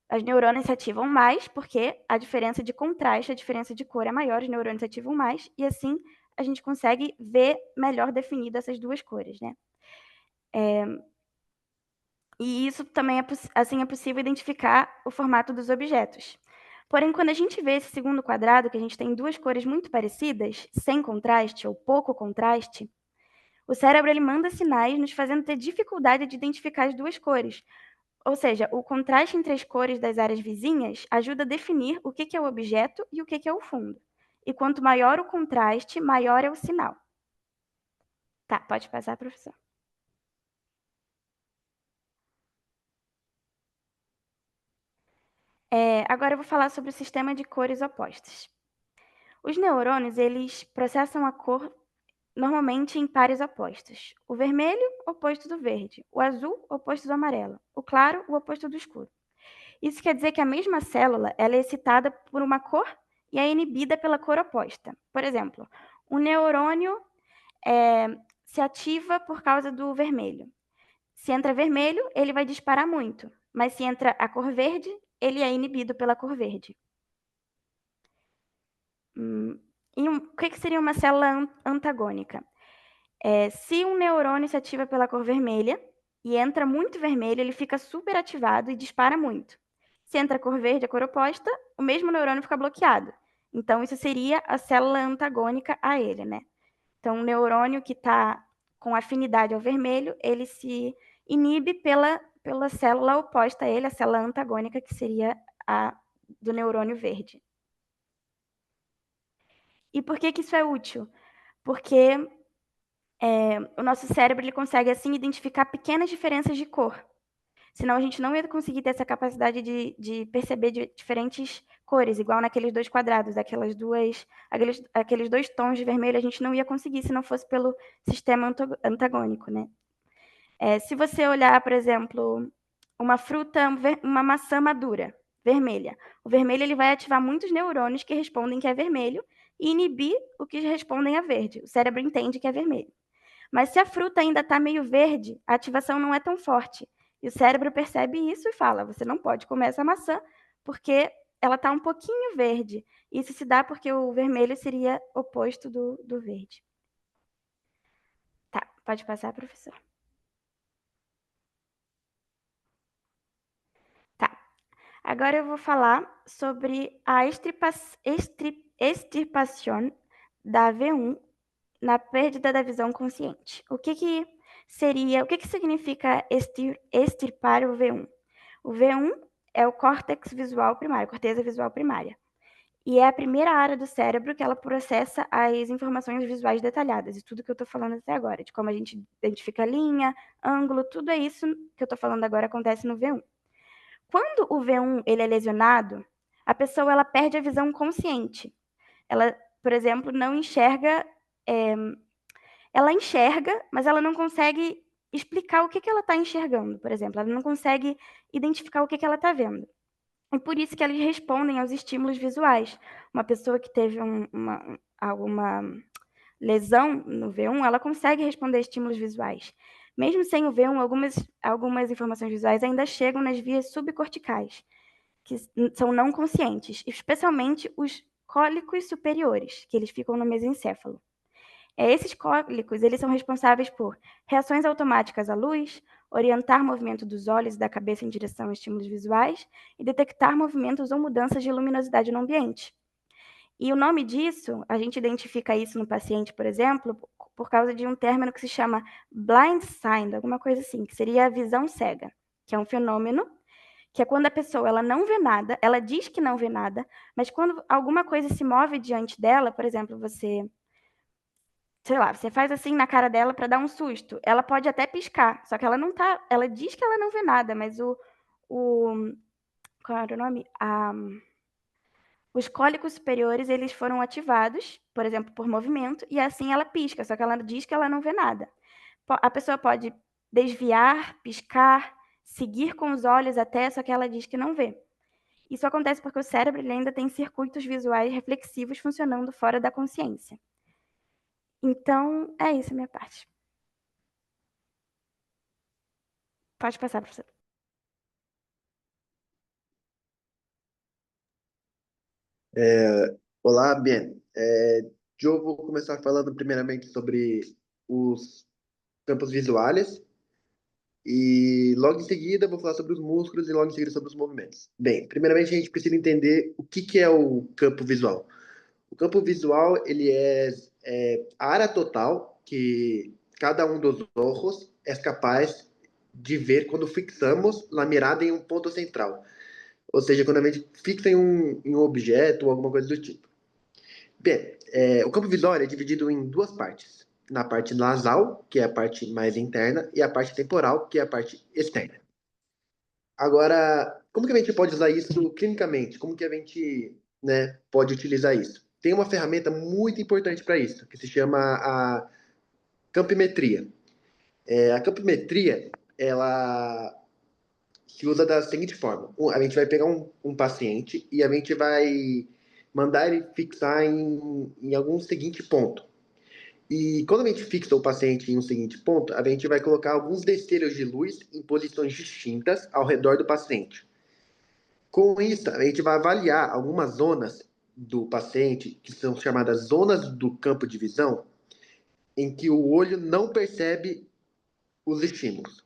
As neurônios se ativam mais porque a diferença de contraste, a diferença de cor é maior, os neurônios se ativam mais, e assim a gente consegue ver melhor definidas essas duas cores, né? E isso também é possível identificar o formato dos objetos. Porém, quando a gente vê esse segundo quadrado, que a gente tem duas cores muito parecidas, sem contraste ou pouco contraste, o cérebro ele manda sinais nos fazendo ter dificuldade de identificar as duas cores. Ou seja, o contraste entre as cores das áreas vizinhas ajuda a definir o que é o objeto e o que é o fundo. E quanto maior o contraste, maior é o sinal. Tá, pode passar, professor. Agora eu vou falar sobre o sistema de cores opostas. Os neurônios, eles processam a cor normalmente em pares opostos. O vermelho, oposto do verde. O azul, oposto do amarelo. O claro, o oposto do escuro. Isso quer dizer que a mesma célula ela é excitada por uma cor e é inibida pela cor oposta. Por exemplo, um neurônio se ativa por causa do vermelho. Se entra vermelho, ele vai disparar muito. Mas se entra a cor verde, ele é inibido pela cor verde. E o que seria uma célula antagônica? Se um neurônio se ativa pela cor vermelha e entra muito vermelho, ele fica super ativado e dispara muito. Se entra a cor verde, a cor oposta, o mesmo neurônio fica bloqueado. Então, isso seria a célula antagônica a ele, né? Então, o neurônio que está com afinidade ao vermelho, ele se inibe pela célula oposta a ele, a célula antagônica, que seria a do neurônio verde. E por que isso é útil? Porque o nosso cérebro ele consegue, assim, identificar pequenas diferenças de cor. Senão a gente não ia conseguir ter essa capacidade de perceber diferentes cores, igual naqueles dois quadrados, aqueles dois tons de vermelho, a gente não ia conseguir se não fosse pelo sistema antagônico, né? Se você olhar, por exemplo, uma fruta, uma maçã madura, vermelha, o vermelho ele vai ativar muitos neurônios que respondem que é vermelho e inibir o que respondem a verde. O cérebro entende que é vermelho. Mas se a fruta ainda está meio verde, a ativação não é tão forte. E o cérebro percebe isso e fala: você não pode comer essa maçã porque ela está um pouquinho verde. Isso se dá porque o vermelho seria oposto do verde. Tá, pode passar, professor. Tá. Agora eu vou falar sobre a extirpação da V1 na perda da visão consciente. O que significa extirpar o V1? O V1 é o córtex visual primário, corteza visual primária. E é a primeira área do cérebro que ela processa as informações visuais detalhadas, e tudo que eu estou falando até agora, de como a gente identifica linha, ângulo, tudo é isso que eu estou falando agora acontece no V1. Quando o V1 ele é lesionado, a pessoa ela perde a visão consciente. Ela, por exemplo, não enxerga... ela enxerga, mas ela não consegue explicar o que ela está enxergando, por exemplo. Ela não consegue identificar o que ela está vendo. É por isso que eles respondem aos estímulos visuais. Uma pessoa que teve alguma lesão no V1, ela consegue responder a estímulos visuais. Mesmo sem o V1, algumas informações visuais ainda chegam nas vias subcorticais. que são não conscientes, especialmente os cólicos superiores, que eles ficam no mesencéfalo. Esses cólicos, eles são responsáveis por reações automáticas à luz, orientar o movimento dos olhos e da cabeça em direção a estímulos visuais e detectar movimentos ou mudanças de luminosidade no ambiente. E o nome disso, a gente identifica isso no paciente, por exemplo, por causa de um término que se chama blind sight, alguma coisa assim, que seria a visão cega, que é um fenômeno que é quando a pessoa ela não vê nada, ela diz que não vê nada, mas quando alguma coisa se move diante dela, por exemplo, você, sei lá, você faz assim na cara dela para dar um susto, ela pode até piscar, só que ela não tá, ela diz que ela não vê nada, mas qual era o nome? Os cólicos superiores, eles foram ativados, por exemplo, por movimento, e assim ela pisca, só que ela diz que ela não vê nada. A pessoa pode desviar, piscar, seguir com os olhos até, só que ela diz que não vê. Isso acontece porque o cérebro ele ainda tem circuitos visuais reflexivos funcionando fora da consciência. Então, é isso a minha parte. Pode passar, professor. Olá, bem. Eu vou começar falando primeiramente sobre os campos visuais e logo em seguida vou falar sobre os músculos e logo em seguida sobre os movimentos. Bem, primeiramente a gente precisa entender o que é o campo visual. O campo visual ele é a área total que cada um dos olhos é capaz de ver quando fixamos a mirada em um ponto central. Ou seja, quando a gente fixa em um objeto ou alguma coisa do tipo. Bem, o campo visual é dividido em duas partes. Na parte nasal, que é a parte mais interna, e a parte temporal, que é a parte externa. Agora, como que a gente pode usar isso clinicamente? Como que a gente, né, pode utilizar isso? Tem uma ferramenta muito importante para isso, que se chama a campimetria. A campimetria, ela se usa da seguinte forma. A gente vai pegar um paciente e a gente vai mandar ele fixar em algum seguinte ponto. E quando a gente fixa o paciente em um seguinte ponto, a gente vai colocar alguns destellos de luz em posições distintas ao redor do paciente. Com isso, a gente vai avaliar algumas zonas do paciente, que são chamadas zonas do campo de visão, em que o olho não percebe os estímulos.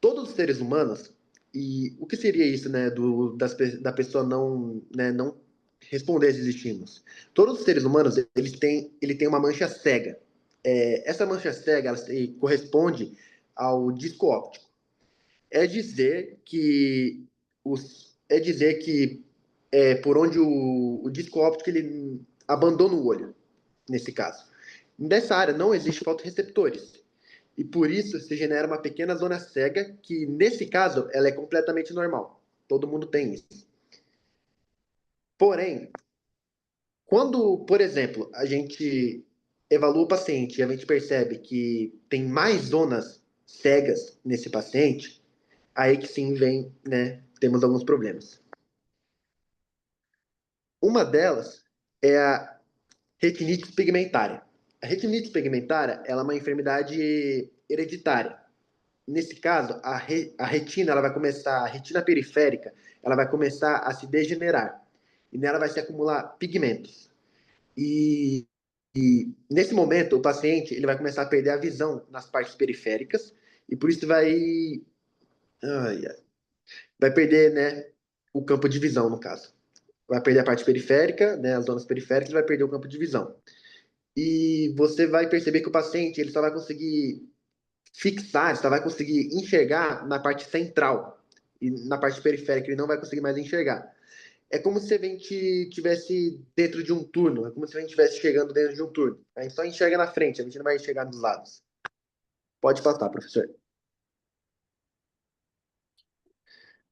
Todos os seres humanos, e o que seria isso, né, da pessoa não, né, não responder esses estímulos? Todos os seres humanos, ele tem uma mancha cega. Essa mancha cega, ela corresponde ao disco óptico. É dizer que por onde o disco óptico ele abandona o olho, nesse caso. Nessa área não existe fotorreceptores. E por isso se genera uma pequena zona cega que, nesse caso, ela é completamente normal. Todo mundo tem isso. Porém, quando, por exemplo, a gente evalua o paciente e a gente percebe que tem mais zonas cegas nesse paciente, aí que sim vem, né, temos alguns problemas. Uma delas é a retinitis pigmentária. A retinitis pigmentária ela é uma enfermidade hereditária. Nesse caso, a retina ela vai começar, a retina periférica, ela vai começar a se degenerar e nela vai se acumular pigmentos. E nesse momento, o paciente ele vai começar a perder a visão nas partes periféricas e por isso vai perder, né, o campo de visão, no caso. Vai perder a parte periférica, né, as zonas periféricas, vai perder o campo de visão. E você vai perceber que o paciente ele só vai conseguir fixar, só vai conseguir enxergar na parte central. E na parte periférica ele não vai conseguir mais enxergar. É como se a gente estivesse dentro de um túnel, é como se a gente estivesse chegando dentro de um túnel. A gente só enxerga na frente, a gente não vai enxergar dos lados. Pode passar, professor.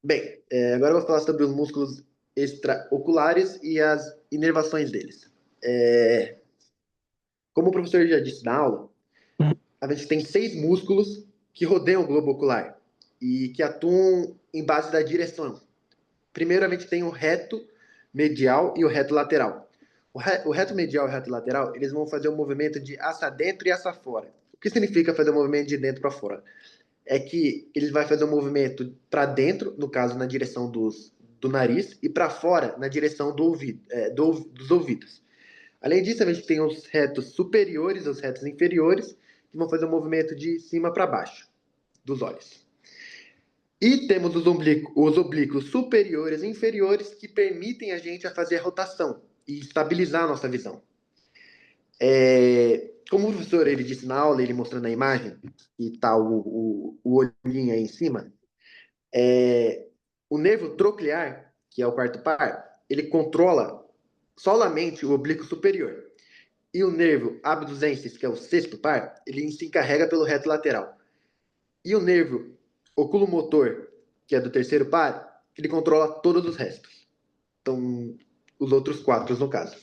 Bem, agora eu vou falar sobre os músculos extraoculares e as inervações deles. Como o professor já disse na aula, a gente tem 6 músculos que rodeiam o globo ocular e que atuam em base da direção. Primeiro, a gente tem o reto medial e o reto lateral. O reto medial e o reto lateral, eles vão fazer um movimento de aça dentro e aça fora. O que significa fazer um movimento de dentro para fora? é que ele vai fazer um movimento para dentro, no caso, na direção do nariz, e para fora, na direção dos ouvidos. Além disso, a gente tem os retos superiores e os retos inferiores, que vão fazer um movimento de cima para baixo dos olhos. E temos os oblíquos superiores e inferiores, que permitem a gente a fazer a rotação e estabilizar a nossa visão. Como o professor ele disse na aula, ele mostrando a imagem, e está o olhinho aí em cima, o nervo troclear, que é o quarto par, ele controla solamente o oblíquo superior. E o nervo abduzensis, que é o sexto par, ele se encarrega pelo reto lateral. E o nervo oculomotor, que é do terceiro par, ele controla todos os restos. Então, os outros 4, no caso.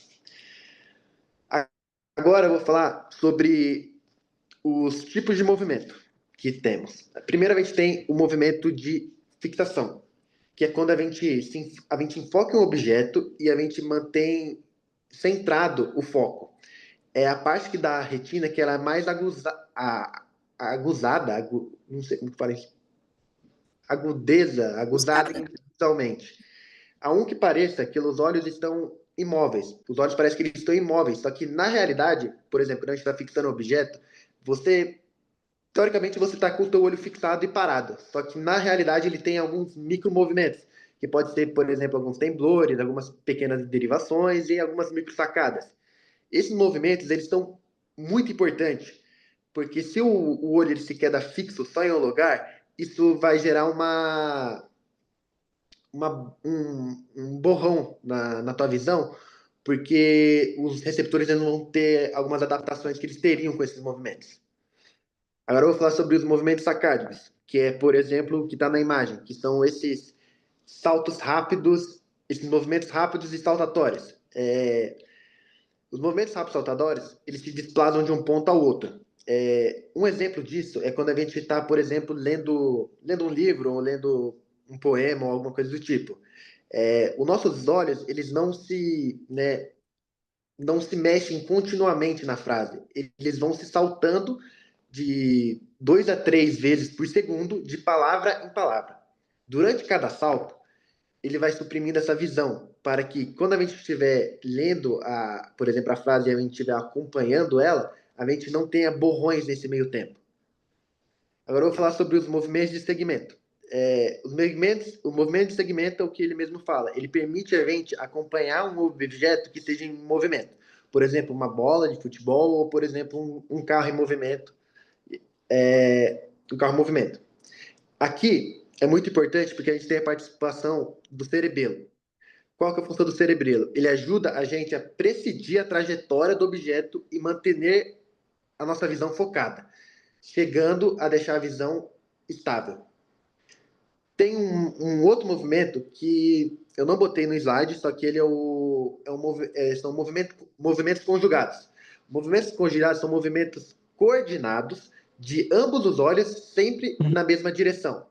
Agora eu vou falar sobre os tipos de movimento que temos. Primeiro, a gente tem o movimento de fixação, que é quando a gente enfoca em um objeto e a gente mantém centrado o foco. É a parte que da retina que ela é mais aguzada, não sei como fala isso, aguzada visualmente. A um que pareça que os olhos estão imóveis. Os olhos parecem que eles estão imóveis, só que na realidade, por exemplo, quando a gente está fixando um objeto, teoricamente, você está com o teu olho fixado e parado. Só que na realidade ele tem alguns micromovimentos, que pode ser, por exemplo, alguns temblores, algumas pequenas derivações e algumas microsacadas. Esses movimentos, eles são muito importantes, porque se o olho ele se queda fixo só em um lugar, isso vai gerar um borrão na tua visão, porque os receptores eles vão ter algumas adaptações que eles teriam com esses movimentos. Agora eu vou falar sobre os movimentos sacádicos, que é, por exemplo, o que está na imagem, que são esses saltos rápidos, esses movimentos rápidos e saltatórios. Os movimentos rápidos e saltatórios, eles se desplazam de um ponto ao outro. Um exemplo disso é quando a gente está, por exemplo, lendo um livro ou lendo um poema ou alguma coisa do tipo. Os nossos olhos, eles não se mexem continuamente na frase. Eles vão se saltando de 2 a 3 vezes por segundo, de palavra em palavra. Durante cada salto, ele vai suprimindo essa visão, para que quando a gente estiver lendo, por exemplo, a frase e a gente estiver acompanhando ela, a gente não tenha borrões nesse meio tempo. Agora eu vou falar sobre os movimentos de segmento. O movimento de segmento é o que ele mesmo fala. Ele permite a gente acompanhar um objeto que esteja em movimento. Por exemplo, uma bola de futebol ou, por exemplo, um carro em movimento. Aqui é muito importante porque a gente tem a participação do cerebelo. Qual que é a função do cerebelo? Ele ajuda a gente a presidir a trajetória do objeto e manter a nossa visão focada, chegando a deixar a visão estável. Tem um outro movimento que eu não botei no slide, só que ele são movimentos conjugados. Movimentos conjugados são movimentos coordenados de ambos os olhos, sempre na mesma direção.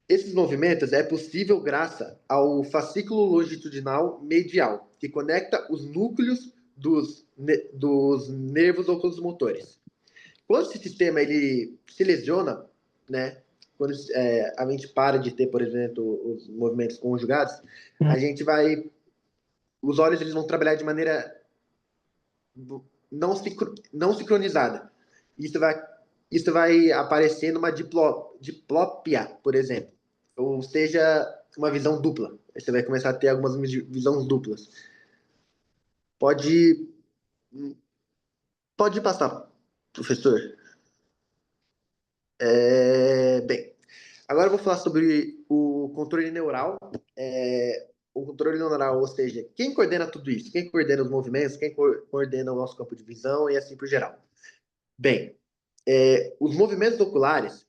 Esses movimentos é possível graças ao fascículo longitudinal medial, que conecta os núcleos dos nervos oculomotores. Quando esse sistema ele se lesiona, né, quando a gente para de ter, por exemplo, os movimentos conjugados, os olhos eles vão trabalhar de maneira não sincronizada. Isso vai aparecer numa diplopia, por exemplo. Ou seja, uma visão dupla. Aí você vai começar a ter algumas visões duplas. Pode passar, professor. Bem, agora eu vou falar sobre o controle neural. O controle neural, ou seja, quem coordena tudo isso? Quem coordena os movimentos? Quem coordena o nosso campo de visão e assim por geral? Bem, os movimentos oculares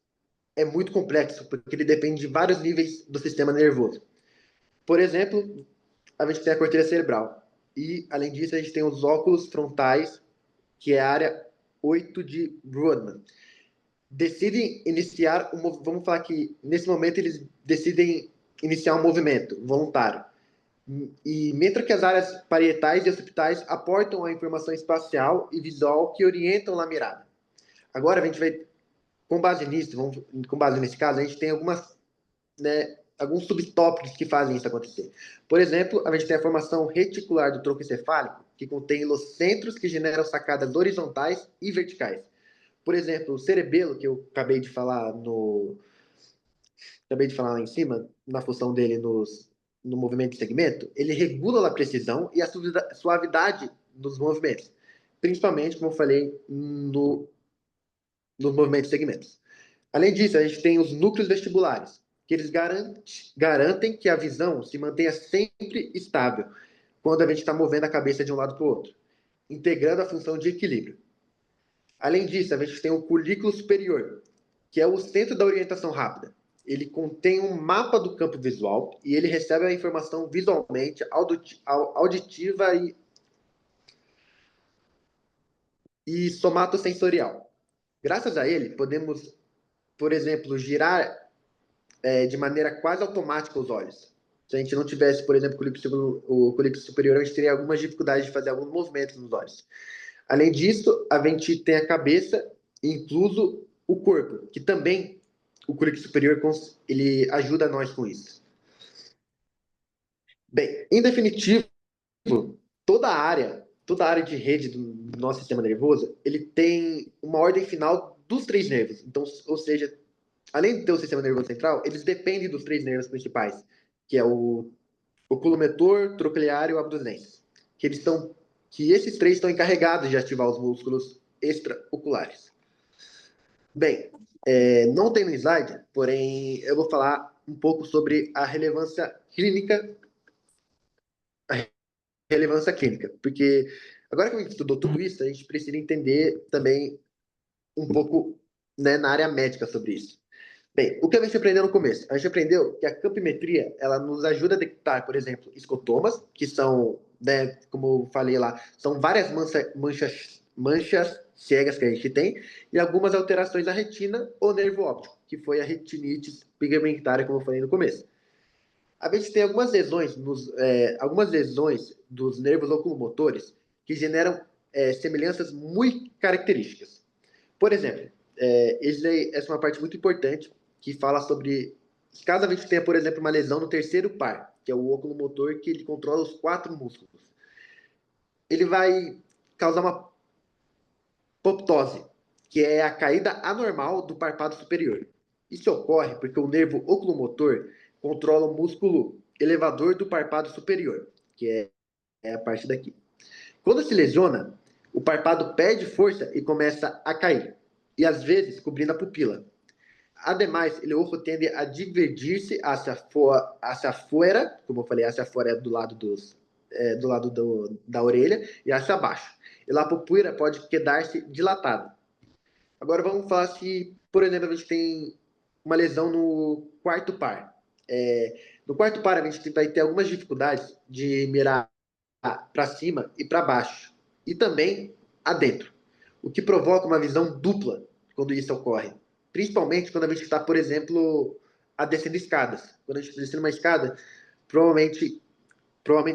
é muito complexo, porque ele depende de vários níveis do sistema nervoso. Por exemplo, a gente tem a corteira cerebral. E, além disso, a gente tem os óculos frontais, que é a área 8 de Brodmann. Decidem iniciar vamos falar que, nesse momento, eles decidem iniciar um movimento voluntário. E mentre que as áreas parietais e occipitais aportam a informação espacial e visual que orientam na mirada. Agora, a gente vai com base nisso, com base nesse caso, a gente tem alguns subtópicos que fazem isso acontecer. Por exemplo, a gente tem a formação reticular do tronco encefálico, que contém locentros que generam sacadas horizontais e verticais. Por exemplo, o cerebelo, que eu acabei de falar lá em cima, na função dele no movimento de segmento, ele regula a precisão e a suavidade dos movimentos, principalmente, como eu falei, nos movimentos de segmentos. Além disso, a gente tem os núcleos vestibulares, que eles garantem que a visão se mantenha sempre estável quando a gente está movendo a cabeça de um lado para o outro, integrando a função de equilíbrio. Além disso, a gente tem o colículo superior, que é o centro da orientação rápida. Ele contém um mapa do campo visual e ele recebe a informação visualmente, auditiva e somatosensorial. Graças a ele, podemos, por exemplo, girar de maneira quase automática os olhos. Se a gente não tivesse, por exemplo, o colículo superior, a gente teria algumas dificuldades de fazer alguns movimentos nos olhos. Além disso, a gente tem a cabeça, incluso o corpo, que também o colículo superior ele ajuda nós com isso. Bem, em definitivo, toda a área de rede do nosso sistema nervoso, ele tem uma ordem final dos 3 nervos. Então, ou seja, além de ter o sistema nervoso central, eles dependem dos 3 nervos principais, que é o oculomotor, troclear e o abducens, que esses 3 estão encarregados de ativar os músculos extraoculares. Bem, não tem no slide, porém eu vou falar um pouco sobre a relevância clínica, porque agora que a gente estudou tudo isso, a gente precisa entender também um pouco, na área médica sobre isso. Bem, o que a gente aprendeu no começo? A gente aprendeu que a campimetria, ela nos ajuda a detectar, por exemplo, escotomas, que são, como eu falei lá, são várias manchas cegas que a gente tem, e algumas alterações na retina ou nervo óptico, que foi a retinitis pigmentária, como eu falei no começo. A gente tem algumas lesões dos nervos oculomotores que geram semelhanças muito características. Por exemplo, essa é uma parte muito importante que fala sobre caso a gente tenha, por exemplo, uma lesão no terceiro par, que é o oculomotor, que ele controla os 4 músculos. Ele vai causar uma ptose, que é a caída anormal do párpado superior. Isso ocorre porque o nervo oculomotor controla o músculo elevador do párpado superior, que é a parte daqui. Quando se lesiona, o párpado perde força e começa a cair, e às vezes cobrindo a pupila. Ademais, o ojo tende a divergir-se hacia fora, como eu falei, hacia fora é do lado da orelha, e hacia baixo. E lá a pupila pode quedar-se dilatada. Agora vamos falar se, por exemplo, a gente tem uma lesão no quarto par. No quarto par, a gente vai ter algumas dificuldades de mirar para cima e para baixo, e também adentro, o que provoca uma visão dupla quando isso ocorre. Principalmente quando a gente está, por exemplo, descendo escadas. Quando a gente está descendo uma escada, provavelmente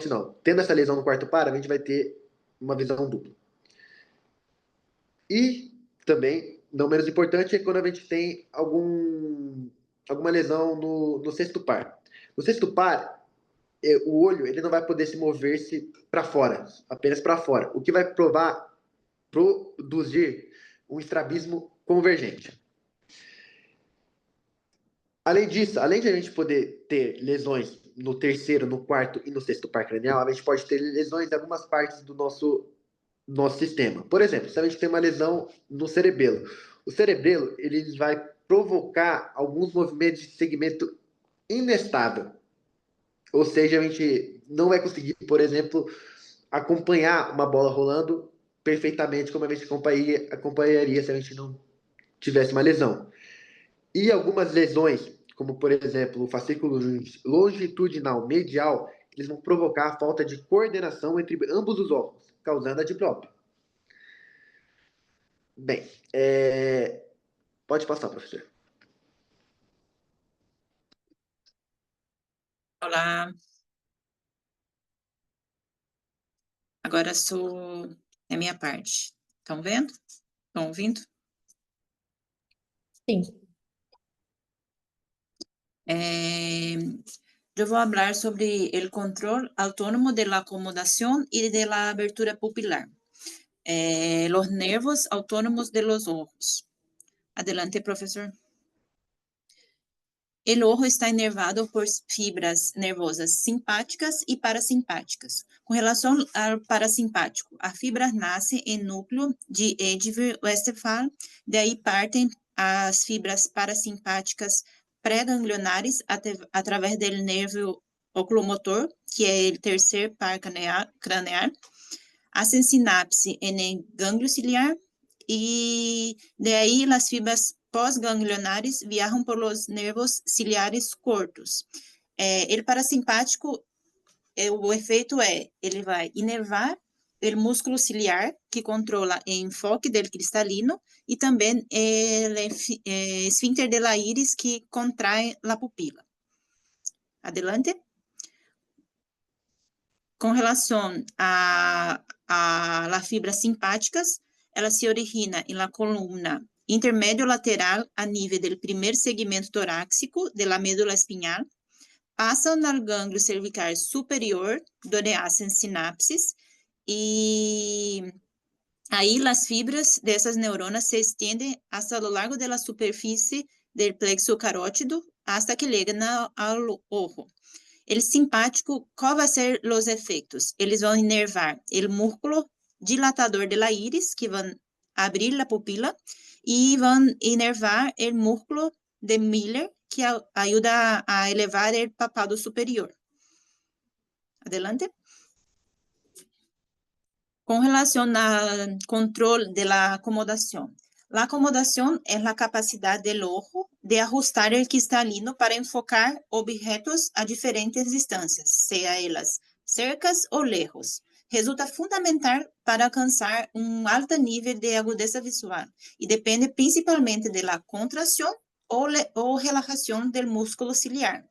não. Tendo essa lesão no quarto par, a gente vai ter uma visão dupla. E também, não menos importante, é quando a gente tem alguma lesão no sexto par. No sexto par, o olho ele não vai poder se mover-se para fora, apenas para fora, o que vai produzir um estrabismo convergente. Além disso, além de a gente poder ter lesões no terceiro, no quarto e no sexto par cranial, a gente pode ter lesões em algumas partes do nosso sistema. Por exemplo, se a gente tem uma lesão no cerebelo, o cerebelo ele vai provocar alguns movimentos de segmento inestável. Ou seja, a gente não vai conseguir, por exemplo, acompanhar uma bola rolando perfeitamente como a gente acompanharia se a gente não tivesse uma lesão. E algumas lesões, como por exemplo o fascículo longitudinal medial, eles vão provocar a falta de coordenação entre ambos os órgãos, causando a diplopia. Bem, pode passar, professor. Olá. Agora é minha parte. Estão vendo? Estão ouvindo? Sim. Yo voy a hablar sobre el control autónomo de la acomodación y de la abertura pupilar. Los nervios autónomos de los ojos. Adelante, profesor. El ojo está inervado por fibras nervosas simpáticas y parasimpáticas. Com relação ao parasimpático, a fibra nasce em núcleo de Edgever-Westphal, daí partem as fibras parasimpáticas pré-ganglionares através do nervo oculomotor, que é o terceiro par cranear, hacen sinapse en el ganglio ciliar y de ahí las fibras pós-ganglionares viajan por los nervos ciliares cortos. El parasimpático, o efeito ele vai inervar o músculo ciliar, que controla o enfoque del cristalino, e também o esfíncter de la iris, que contrae la pupila. Adelante. Com relação a las fibras simpáticas, ela se origina em la columna intermédio lateral a nível do primeiro segmento torácico de la médula espinhal, passam al gânglio cervical superior, donde hacen sinapses, e aí as fibras dessas neuronas se estendem hasta lo largo de la superfície del plexo carótido, hasta que llegan ao ojo. El simpático, qual vai ser os efeitos? Eles vão inervar o músculo dilatador de la iris, que vão abrir a pupila, e vão inervar o músculo de Miller, que ajuda a elevar o párpado superior. Adelante. Com relação ao controle da acomodação. A acomodação é a capacidade do ojo de ajustar o cristalino para enfocar objetos a diferentes distâncias, seja elas cercas ou lejos. Resulta fundamental para alcançar alto nível de agudeza visual e depende principalmente da contração ou relaxação do músculo ciliar.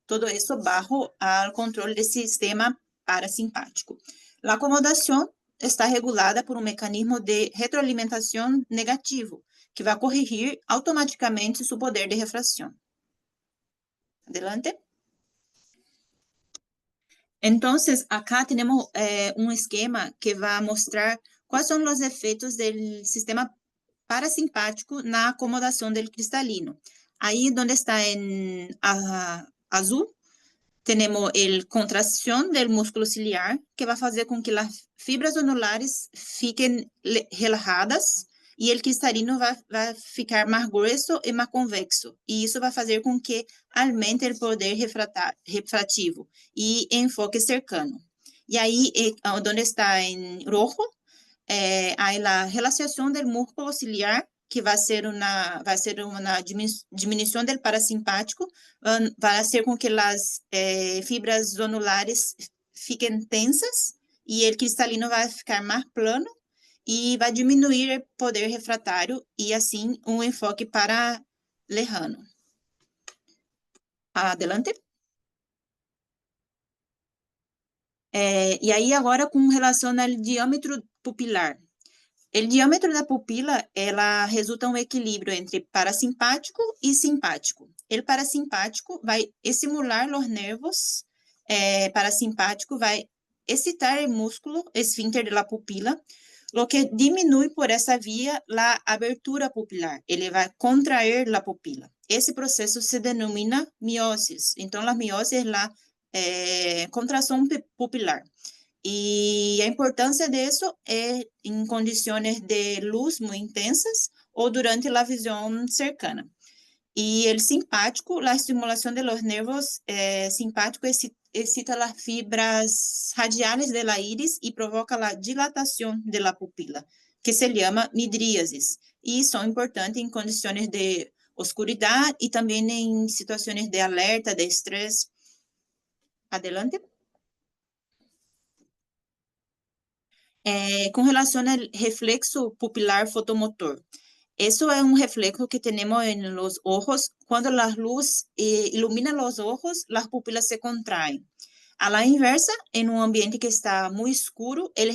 Todo isso bajo o controle do sistema parasimpático. A acomodação está regulada por mecanismo de retroalimentação negativo, que vai corrigir automaticamente seu poder de refração. Adelante. Então, acá temos esquema que vai mostrar quais são os efeitos do sistema parasimpático na acomodação do cristalino. Aí, onde está em azul, temos a contração do músculo ciliar, que vai fazer com que as fibras anulares fiquem relaxadas e o cristalino vai ficar mais grosso e mais convexo. E isso vai fazer com que aumente o poder refrativo e enfoque cercano. E aí, onde está em rojo, há a relaxação do músculo ciliar, que vai ser uma diminuição do parasimpático, vai ser com que as fibras zonulares fiquem tensas e o cristalino vai ficar mais plano e vai diminuir o poder refratário e, assim, enfoque para lejano. Adelante. E aí, agora, com relação ao diâmetro pupilar. O diâmetro da pupila, ela resulta um equilíbrio entre parasimpático e simpático. O parasimpático vai estimular os nervos, parasimpático vai excitar o músculo esfíncter da pupila, o que diminui por essa via a abertura pupilar. Ele vai contrair a pupila. Esse processo se denomina miose. Então, a miose é a contração pupilar. E a importância disso é em condições de luz muito intensas ou durante a visão cercana. E o simpático, a estimulação de los nervos simpáticos excita as fibras radiales de la iris e provoca a dilatação de la pupila, que se chama midríase, e são importantes em condições de oscuridade e também em situações de alerta, de estresse. Adelante. Com relação ao reflexo pupilar fotomotor. Isso é um reflexo que temos nos olhos. Quando a luz ilumina os olhos, as pupilas se contraem. A la inversa, em um ambiente que está muito escuro, o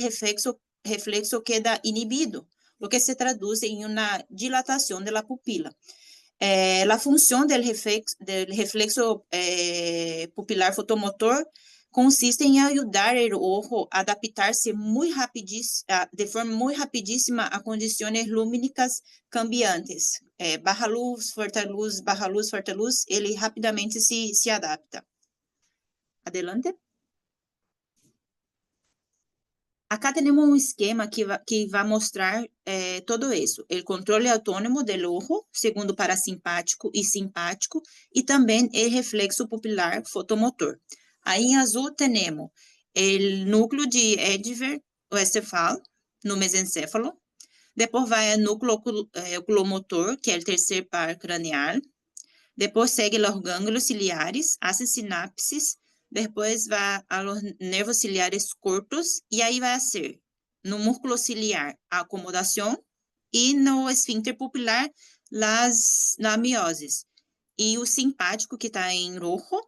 reflexo queda inibido, o que se traduz em uma dilatação da pupila. La función del reflexo pupilar fotomotor consiste em ajudar o ojo a adaptar-se de forma muito rapidíssima a condições lumínicas cambiantes. Barra luz, forte luz, barra luz, forte luz, ele rapidamente se adapta. Adelante. Acá temos um esquema que vai mostrar todo isso. O controle autônomo do ojo, segundo parasimpático e simpático, e também o reflexo pupilar fotomotor. Aí em azul temos o núcleo de Edgever-Westphal, no mesencéfalo. Depois vai o núcleo oculomotor, que é o terceiro par cranial. Depois segue os gânglios ciliares, as sinapses. Depois vai aos nervos ciliares curtos, e aí vai ser no músculo ciliar a acomodação e no esfíncter pupilar na mioses. E o simpático, que está em rojo,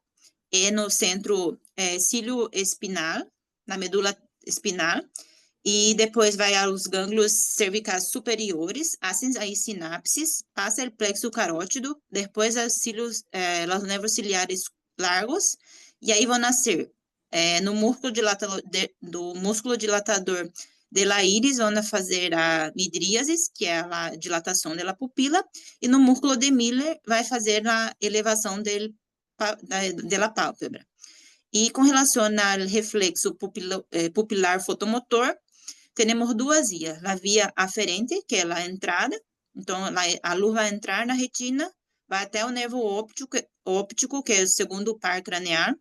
é no centro cílio espinal, na medula espinal, e depois vai aos gânglios cervicais superiores, hacen aí sinapses, passa o plexo carótido, depois os cílios, os nervos ciliares largos, e aí vão nascer no músculo do músculo dilatador de la íris, vão fazer a midríase, que é a dilatação da pupila, e no músculo de Miller vai fazer a elevação da pálpebra. E com relação ao reflexo pupilar fotomotor, temos duas vias. A via aferente, que é a entrada, então a luz vai entrar na retina, vai até o nervo óptico, que é o segundo par cranial,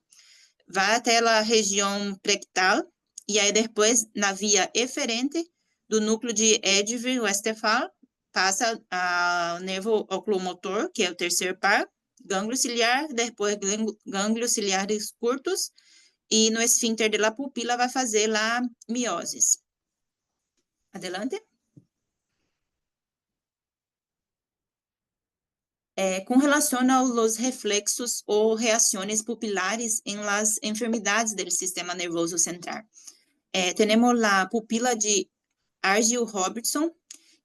vai até a região prectal, e aí depois, na via eferente do núcleo de Edgever-Westphal, passa ao nervo oculomotor, que é o terceiro par, gânglio ciliar, depois gânglios ciliares curtos, e no esfíncter da pupila vai fazer a mioses. Adelante. Com relação aos reflexos ou reações pupilares em las enfermidades do sistema nervoso central. Temos a pupila de Argyll-Robertson,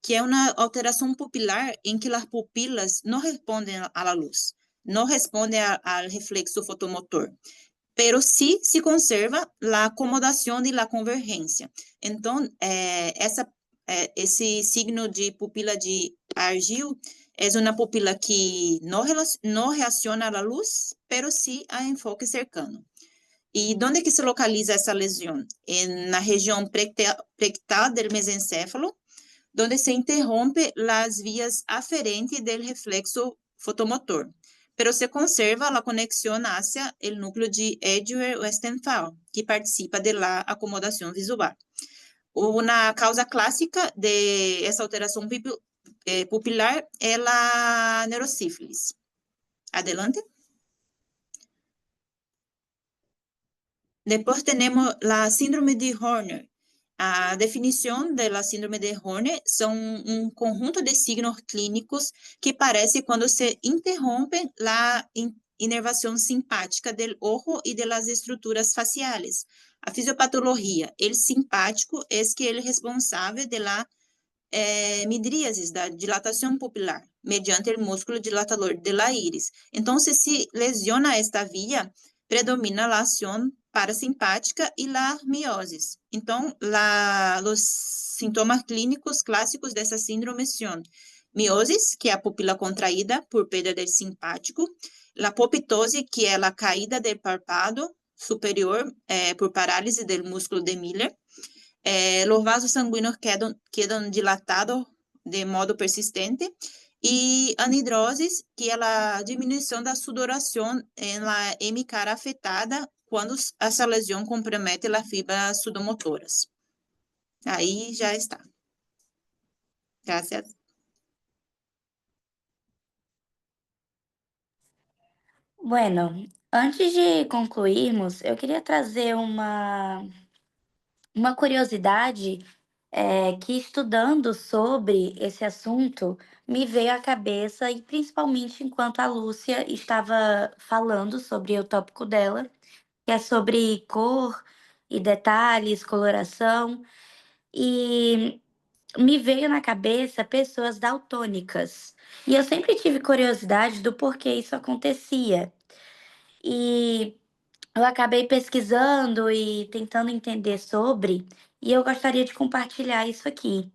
que é uma alteração pupilar em que as pupilas não respondem à luz, não respondem ao reflexo fotomotor, pero sí se conserva a acomodação e a convergência. Então, esse signo de pupila de Argyll é uma pupila que não reaciona à luz, pero sí a enfoque cercano. E onde que se localiza essa lesão? Na região prectal do mesencéfalo, onde se interrompe as vias aferentes do reflexo fotomotor, pero se conserva a conexão hacia o núcleo de Edgever-Westphal, que participa da acomodação visual. Uma causa clássica de essa alteração pupilar é a neurosífilis. Adelante. Depois temos a síndrome de Horner. A definição da síndrome de Horner são um conjunto de signos clínicos que parece quando se interrompe a inervação simpática do ojo e das estruturas faciais. A fisiopatologia, o simpático é que é responsável pela midríase, da dilatação pupilar, mediante o músculo dilatador de la íris. Então, se lesiona esta via, predomina a ação parasimpática e a mioses. Então, os sintomas clínicos clássicos dessa síndrome são mioses, que é a pupila contraída por perda do simpático, a apoptose, que é a caída do párpado superior por parálise do músculo de Miller, os vasos sanguíneos quedam dilatados de modo persistente, e anidrose, que é a diminuição da sudoração na hemicara afetada quando essa lesão compromete as fibras sudomotoras. Aí já está. Graças. Bueno, antes de concluirmos, eu queria trazer uma curiosidade que, estudando sobre esse assunto, me veio à cabeça, e principalmente enquanto a Lúcia estava falando sobre o tópico dela, que é sobre cor e detalhes, coloração. E me veio na cabeça pessoas daltônicas. E eu sempre tive curiosidade do porquê isso acontecia. E eu acabei pesquisando e tentando entender sobre, e eu gostaria de compartilhar isso aqui,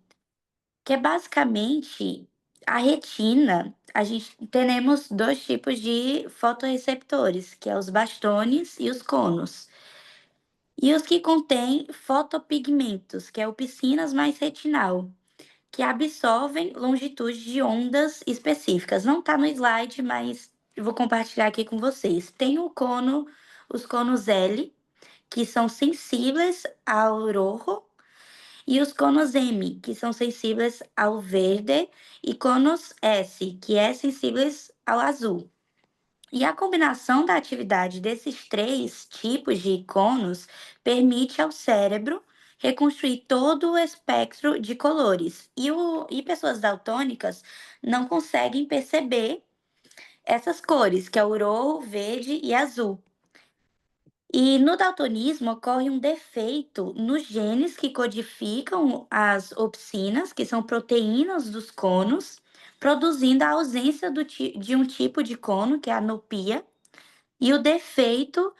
que é basicamente a retina. A gente temos dois tipos de fotorreceptores, que é os bastones e os conos. E os que contêm fotopigmentos, que é o piscinas mais retinal, que absorvem longitude de ondas específicas. Não está no slide, mas eu vou compartilhar aqui com vocês. Tem o cono, os conos L, que são sensíveis ao rojo, e os conos M, que são sensíveis ao verde, e conos S, que é sensíveis ao azul. E a combinação da atividade desses três tipos de conos permite ao cérebro reconstruir todo o espectro de colores. E pessoas daltônicas não conseguem perceber essas cores, que é o roxo, verde e azul. E no daltonismo ocorre um defeito nos genes que codificam as opsinas, que são proteínas dos conos, produzindo a ausência de um tipo de cono, que é a anopia, e o defeito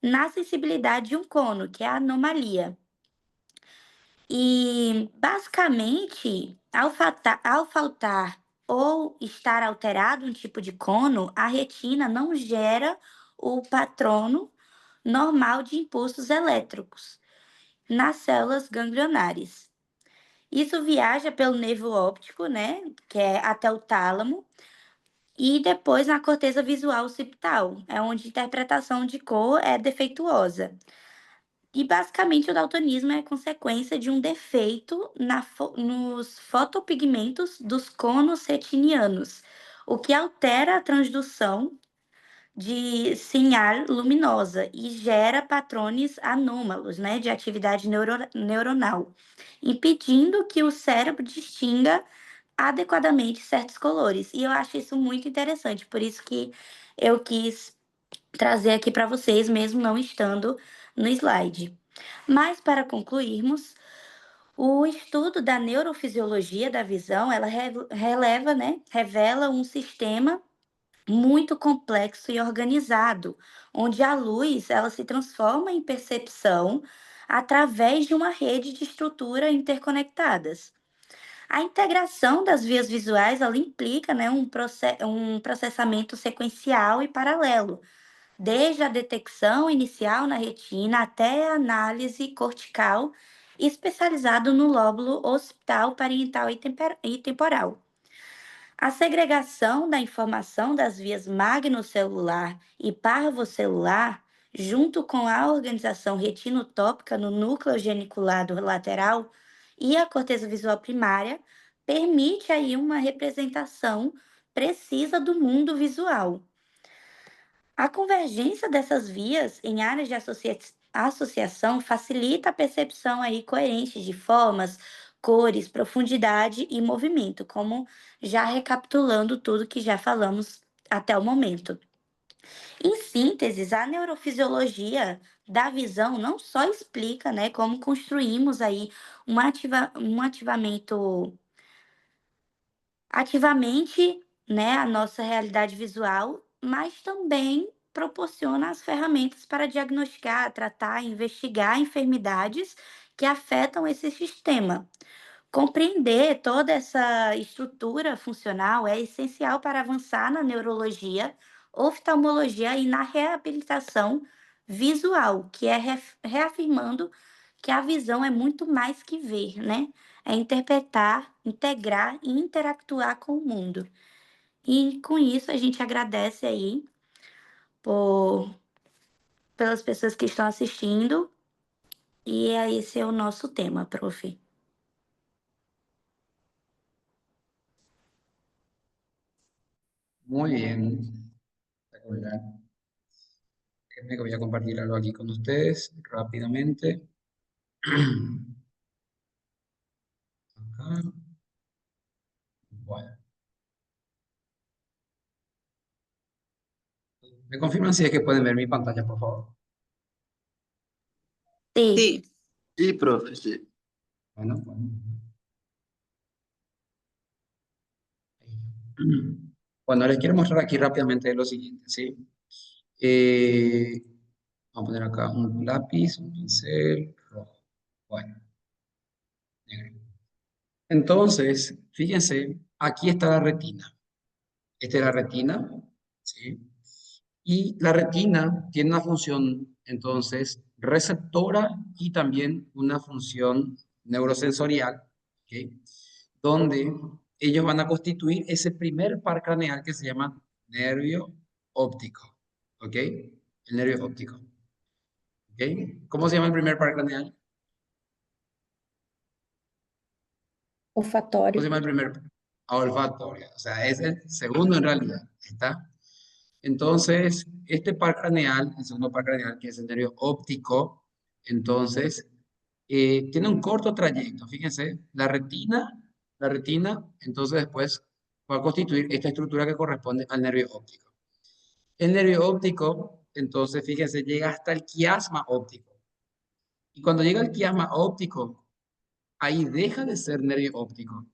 na sensibilidade de um cono, que é a anomalia. E, basicamente, ao faltar ou estar alterado um tipo de cono, a retina não gera o patrono normal de impulsos elétricos nas células ganglionares. Isso viaja pelo nervo óptico, né, que é até o tálamo, e depois na corteza visual occipital, é onde a interpretação de cor é defeituosa. E basicamente o daltonismo é consequência de um defeito nos fotopigmentos dos conos retinianos, o que altera a transdução de sinal luminosa e gera patrões anômalos, né, de atividade neuronal, impedindo que o cérebro distinga adequadamente certos colores. E eu acho isso muito interessante, por isso que eu quis trazer aqui para vocês, mesmo não estando no slide. Mas para concluirmos, o estudo da neurofisiologia da visão, ela releva, né, revela um sistema muito complexo e organizado, onde a luz ela se transforma em percepção através de uma rede de estruturas interconectadas. A integração das vias visuais ela implica, né, um processamento sequencial e paralelo, desde a detecção inicial na retina até a análise cortical, especializado no lóbulo occipital, parietal e temporal. A segregação da informação das vias magnocelular e parvocelular, junto com a organização retinotópica no núcleo geniculado lateral e a corteza visual primária, permite aí uma representação precisa do mundo visual. A convergência dessas vias em áreas de associação facilita a percepção aí coerente de formas, cores, profundidade e movimento, como já recapitulando tudo que já falamos até o momento. Em síntese, a neurofisiologia da visão não só explica, né, como construímos aí um ativamente, né, a nossa realidade visual, mas também proporciona as ferramentas para diagnosticar, tratar, investigar enfermidades que afetam esse sistema. Compreender toda essa estrutura funcional é essencial para avançar na neurologia, oftalmologia e na reabilitação visual, que é reafirmando que a visão é muito mais que ver, né? É interpretar, integrar e interactuar com o mundo. E com isso a gente agradece aí pelas pessoas que estão assistindo. E esse é o nosso tema, prof. Muy bien. Espectacular. Déjenme que voy a compartir algo aquí con ustedes rápidamente. Acá. Bueno. ¿Me confirman si es que pueden ver mi pantalla, por favor? Sí. Sí. Sí, profe, sí. Bueno, bueno. Bueno, les quiero mostrar aquí rápidamente lo siguiente, ¿sí? Vamos a poner acá un lápiz, un pincel rojo. Bueno, negro. Entonces, fíjense, aquí está la retina. Esta es la retina, ¿sí? Y la retina tiene una función, entonces, receptora y también una función neurosensorial, ¿ok? Donde ellos van a constituir ese primer par craneal que se llama nervio óptico, ¿ok? El nervio óptico, ¿ok? ¿Cómo se llama el primer par craneal? ¿Cómo se Olfatório. llama el primer? Olfatorio, o sea, es el segundo en realidad, ¿está? Entonces, este par craneal, el segundo par craneal, que es el nervio óptico, entonces, tiene un corto trayecto. Fíjense, la retina, entonces después va a constituir esta estructura que corresponde al nervio óptico. El nervio óptico, entonces, fíjense, llega hasta el quiasma óptico. Y cuando llega al quiasma óptico, ahí deja de ser nervio óptico,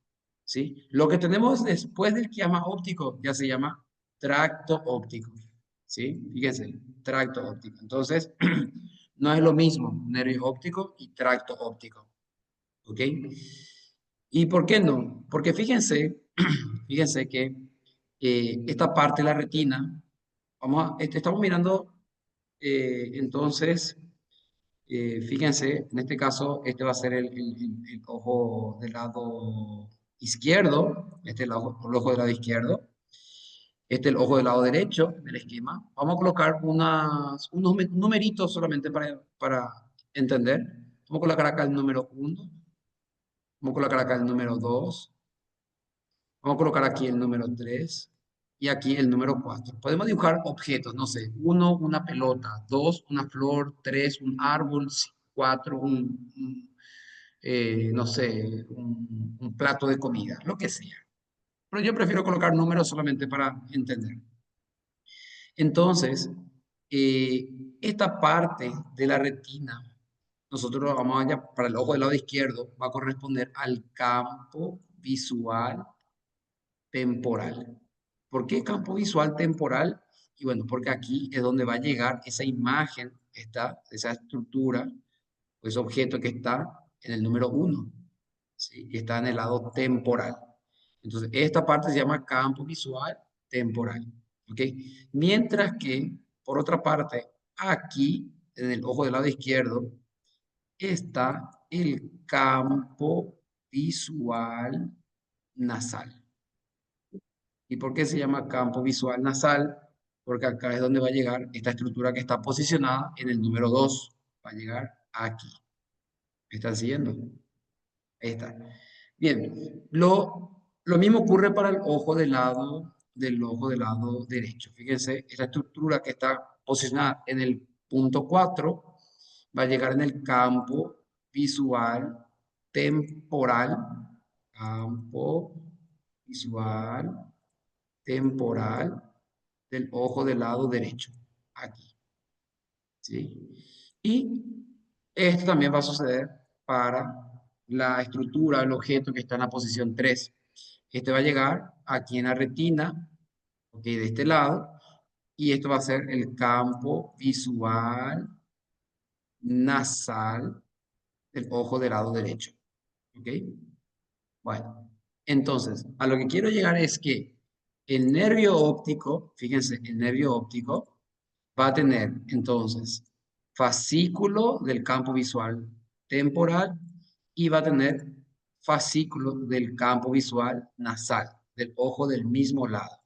¿sí? Lo que tenemos después del quiasma óptico ya se llama tracto óptico, ¿sí? Fíjense, tracto óptico. Entonces, no es lo mismo nervio óptico y tracto óptico, ¿ok? ¿Y por qué no? Porque fíjense, fíjense que esta parte de la retina, estamos mirando, entonces, fíjense, en este caso, este va a ser el ojo del lado izquierdo, este es el ojo del lado izquierdo, este es el ojo del lado derecho del esquema. Vamos a colocar unos numeritos solamente para entender. Vamos a colocar acá el número 1, vamos a colocar acá el número 2, vamos a colocar aquí el número 3 y aquí el número 4. Podemos dibujar objetos, no sé, 1, una pelota, 2, una flor, 3, un árbol, 4, no sé, un plato de comida, lo que sea. Pero yo prefiero colocar números solamente para entender. Entonces, esta parte de la retina, nosotros vamos allá para el ojo del lado izquierdo, va a corresponder al campo visual temporal. ¿Por qué campo visual temporal? Y bueno, porque aquí es donde va a llegar esa imagen, esa estructura, o ese objeto que está en el número 1, ¿sí? Y está en el lado temporal. Entonces, esta parte se llama campo visual temporal, ¿ok? Mientras que, por otra parte, aquí, en el ojo del lado izquierdo, está el campo visual nasal. ¿Y por qué se llama campo visual nasal? Porque acá es donde va a llegar esta estructura que está posicionada en el número 2. Va a llegar aquí. ¿Me están siguiendo? Ahí está. Bien, lo mismo ocurre para el ojo del ojo del lado derecho. Fíjense, esta estructura que está posicionada en el punto 4 va a llegar en el campo visual temporal. Campo visual temporal del ojo del lado derecho. Aquí. ¿Sí? Y esto también va a suceder para la estructura, el objeto que está en la posición 3. Este va a llegar aquí en la retina, ok, de este lado, y esto va a ser el campo visual nasal del ojo del lado derecho. ¿Ok? Bueno, entonces, a lo que quiero llegar es que el nervio óptico, fíjense, el nervio óptico va a tener entonces fascículo del campo visual temporal y va a tener fascículo del campo visual nasal, del ojo del mismo lado.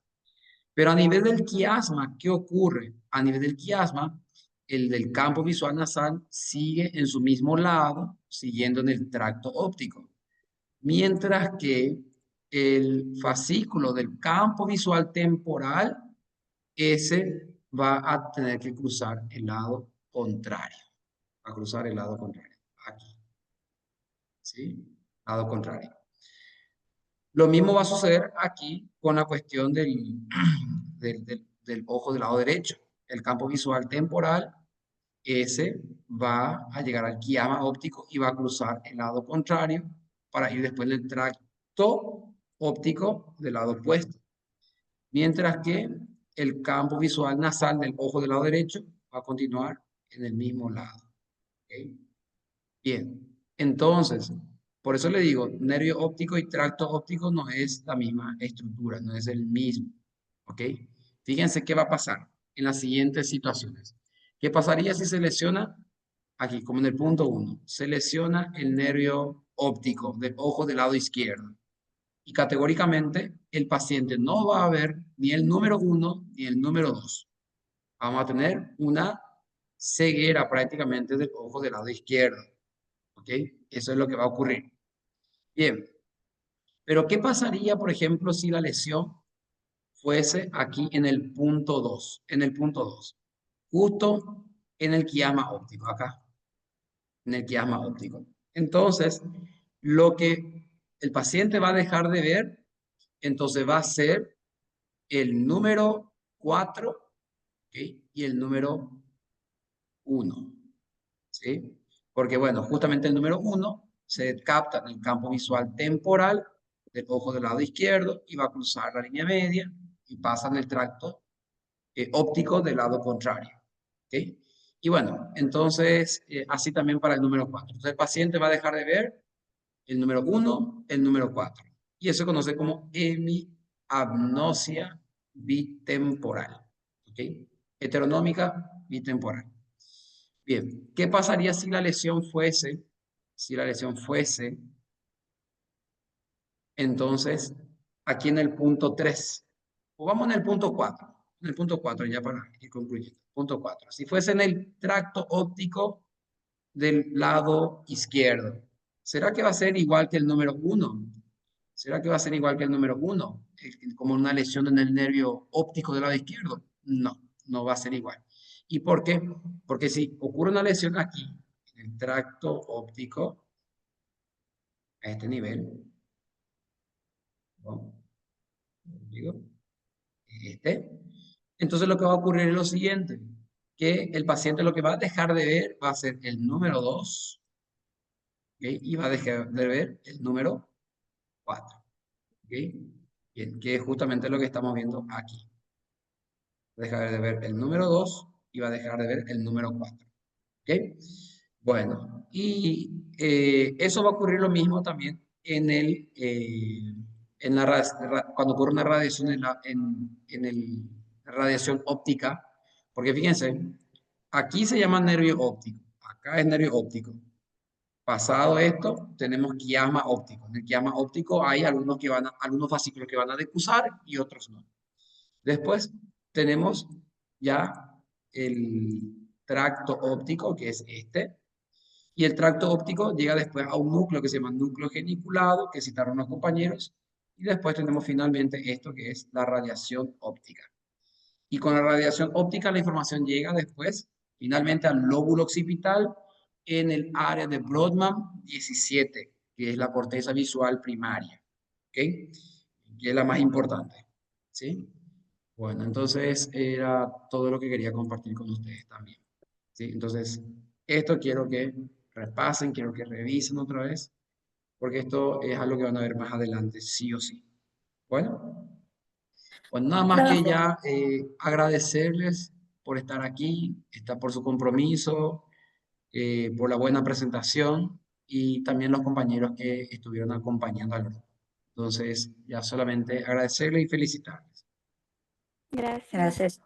Pero a nivel del quiasma, ¿qué ocurre? A nivel del quiasma, el del campo visual nasal sigue en su mismo lado, siguiendo en el tracto óptico. Mientras que el fascículo del campo visual temporal, ese va a tener que cruzar el lado contrario. Va a cruzar el lado contrario. Aquí. ¿Sí? Lado contrario. Lo mismo va a suceder aquí con la cuestión del ojo del lado derecho. El campo visual temporal, ese va a llegar al quiasma óptico y va a cruzar el lado contrario para ir después del tracto óptico del lado opuesto. mientras que el campo visual nasal del ojo del lado derecho va a continuar en el mismo lado. ¿Ok? Bien, entonces, por eso le digo, nervio óptico y tracto óptico no es la misma estructura, no es el mismo. ¿Ok? Fíjense qué va a pasar en las siguientes situaciones. ¿Qué pasaría si se lesiona? Aquí, como en el punto 1, se lesiona el nervio óptico del ojo del lado izquierdo. Y categóricamente, el paciente no va a ver ni el número 1 ni el número 2. Vamos a tener una ceguera prácticamente del ojo del lado izquierdo. ¿Ok? Eso es lo que va a ocurrir. Bien. Pero ¿qué pasaría, por ejemplo, si la lesión fuese aquí en el punto 2? En el punto 2. Justo en el quiasma óptico, acá. En el quiasma óptico. Entonces, lo que el paciente va a dejar de ver, entonces va a ser el número 4, ¿okay? Y el número 1. ¿Sí? Porque, bueno, justamente el número 1 se capta en el campo visual temporal del ojo del lado izquierdo y va a cruzar la línea media y pasa en el tracto óptico del lado contrario. ¿Okay? Y bueno, entonces, así también para el número 4. Entonces, el paciente va a dejar de ver el número 1, el número 4. Y eso se conoce como hemiapnosia bitemporal. ¿Ok? Heteronómica bitemporal. Bien, ¿qué pasaría si la lesión fuese, entonces, aquí en el punto 3? O vamos en el punto 4. En el punto 4, ya para ir concluyendo. Punto 4. Si fuese en el tracto óptico del lado izquierdo, ¿será que va a ser igual que el número 1? ¿Será que va a ser igual que el número 1? Como una lesión en el nervio óptico del lado izquierdo. No, no va a ser igual. ¿Y por qué? Porque si ocurre una lesión aquí, en el tracto óptico, a este nivel, ¿no? Digo, entonces lo que va a ocurrir es lo siguiente, que el paciente lo que va a dejar de ver va a ser el número 2, ¿okay? Y va a dejar de ver el número 4. ¿Okay? Bien, que es justamente lo que estamos viendo aquí. Va a dejar de ver el número 2 y va a dejar de ver el número 4. ¿Ok? Bueno, y eso va a ocurrir lo mismo también cuando ocurre una radiación la radiación óptica, porque fíjense, aquí se llama nervio óptico, acá es nervio óptico. Pasado esto, tenemos quiasma óptico. En el quiasma óptico hay algunos fascículos que van a decusar y otros no. Después tenemos ya el tracto óptico, que es este, y el tracto óptico llega después a un núcleo que se llama núcleo geniculado, que citaron los compañeros, y después tenemos finalmente esto que es la radiación óptica. Y con la radiación óptica la información llega después finalmente al lóbulo occipital en el área de Brodmann 17, que es la corteza visual primaria, ¿ok? Que es la más importante, ¿sí? Bueno, entonces era todo lo que quería compartir con ustedes también, ¿sí? Entonces, esto quiero que repasen, quiero que revisen otra vez, porque esto es algo que van a ver más adelante, sí o sí. Bueno. Pues nada más que Profe, ya agradecerles por estar aquí, por su compromiso, por la buena presentación y también los compañeros que estuvieron acompañando al grupo. Entonces, ya solamente agradecerles y felicitarles. Gracias. gracias.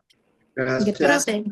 Gracias. Profe,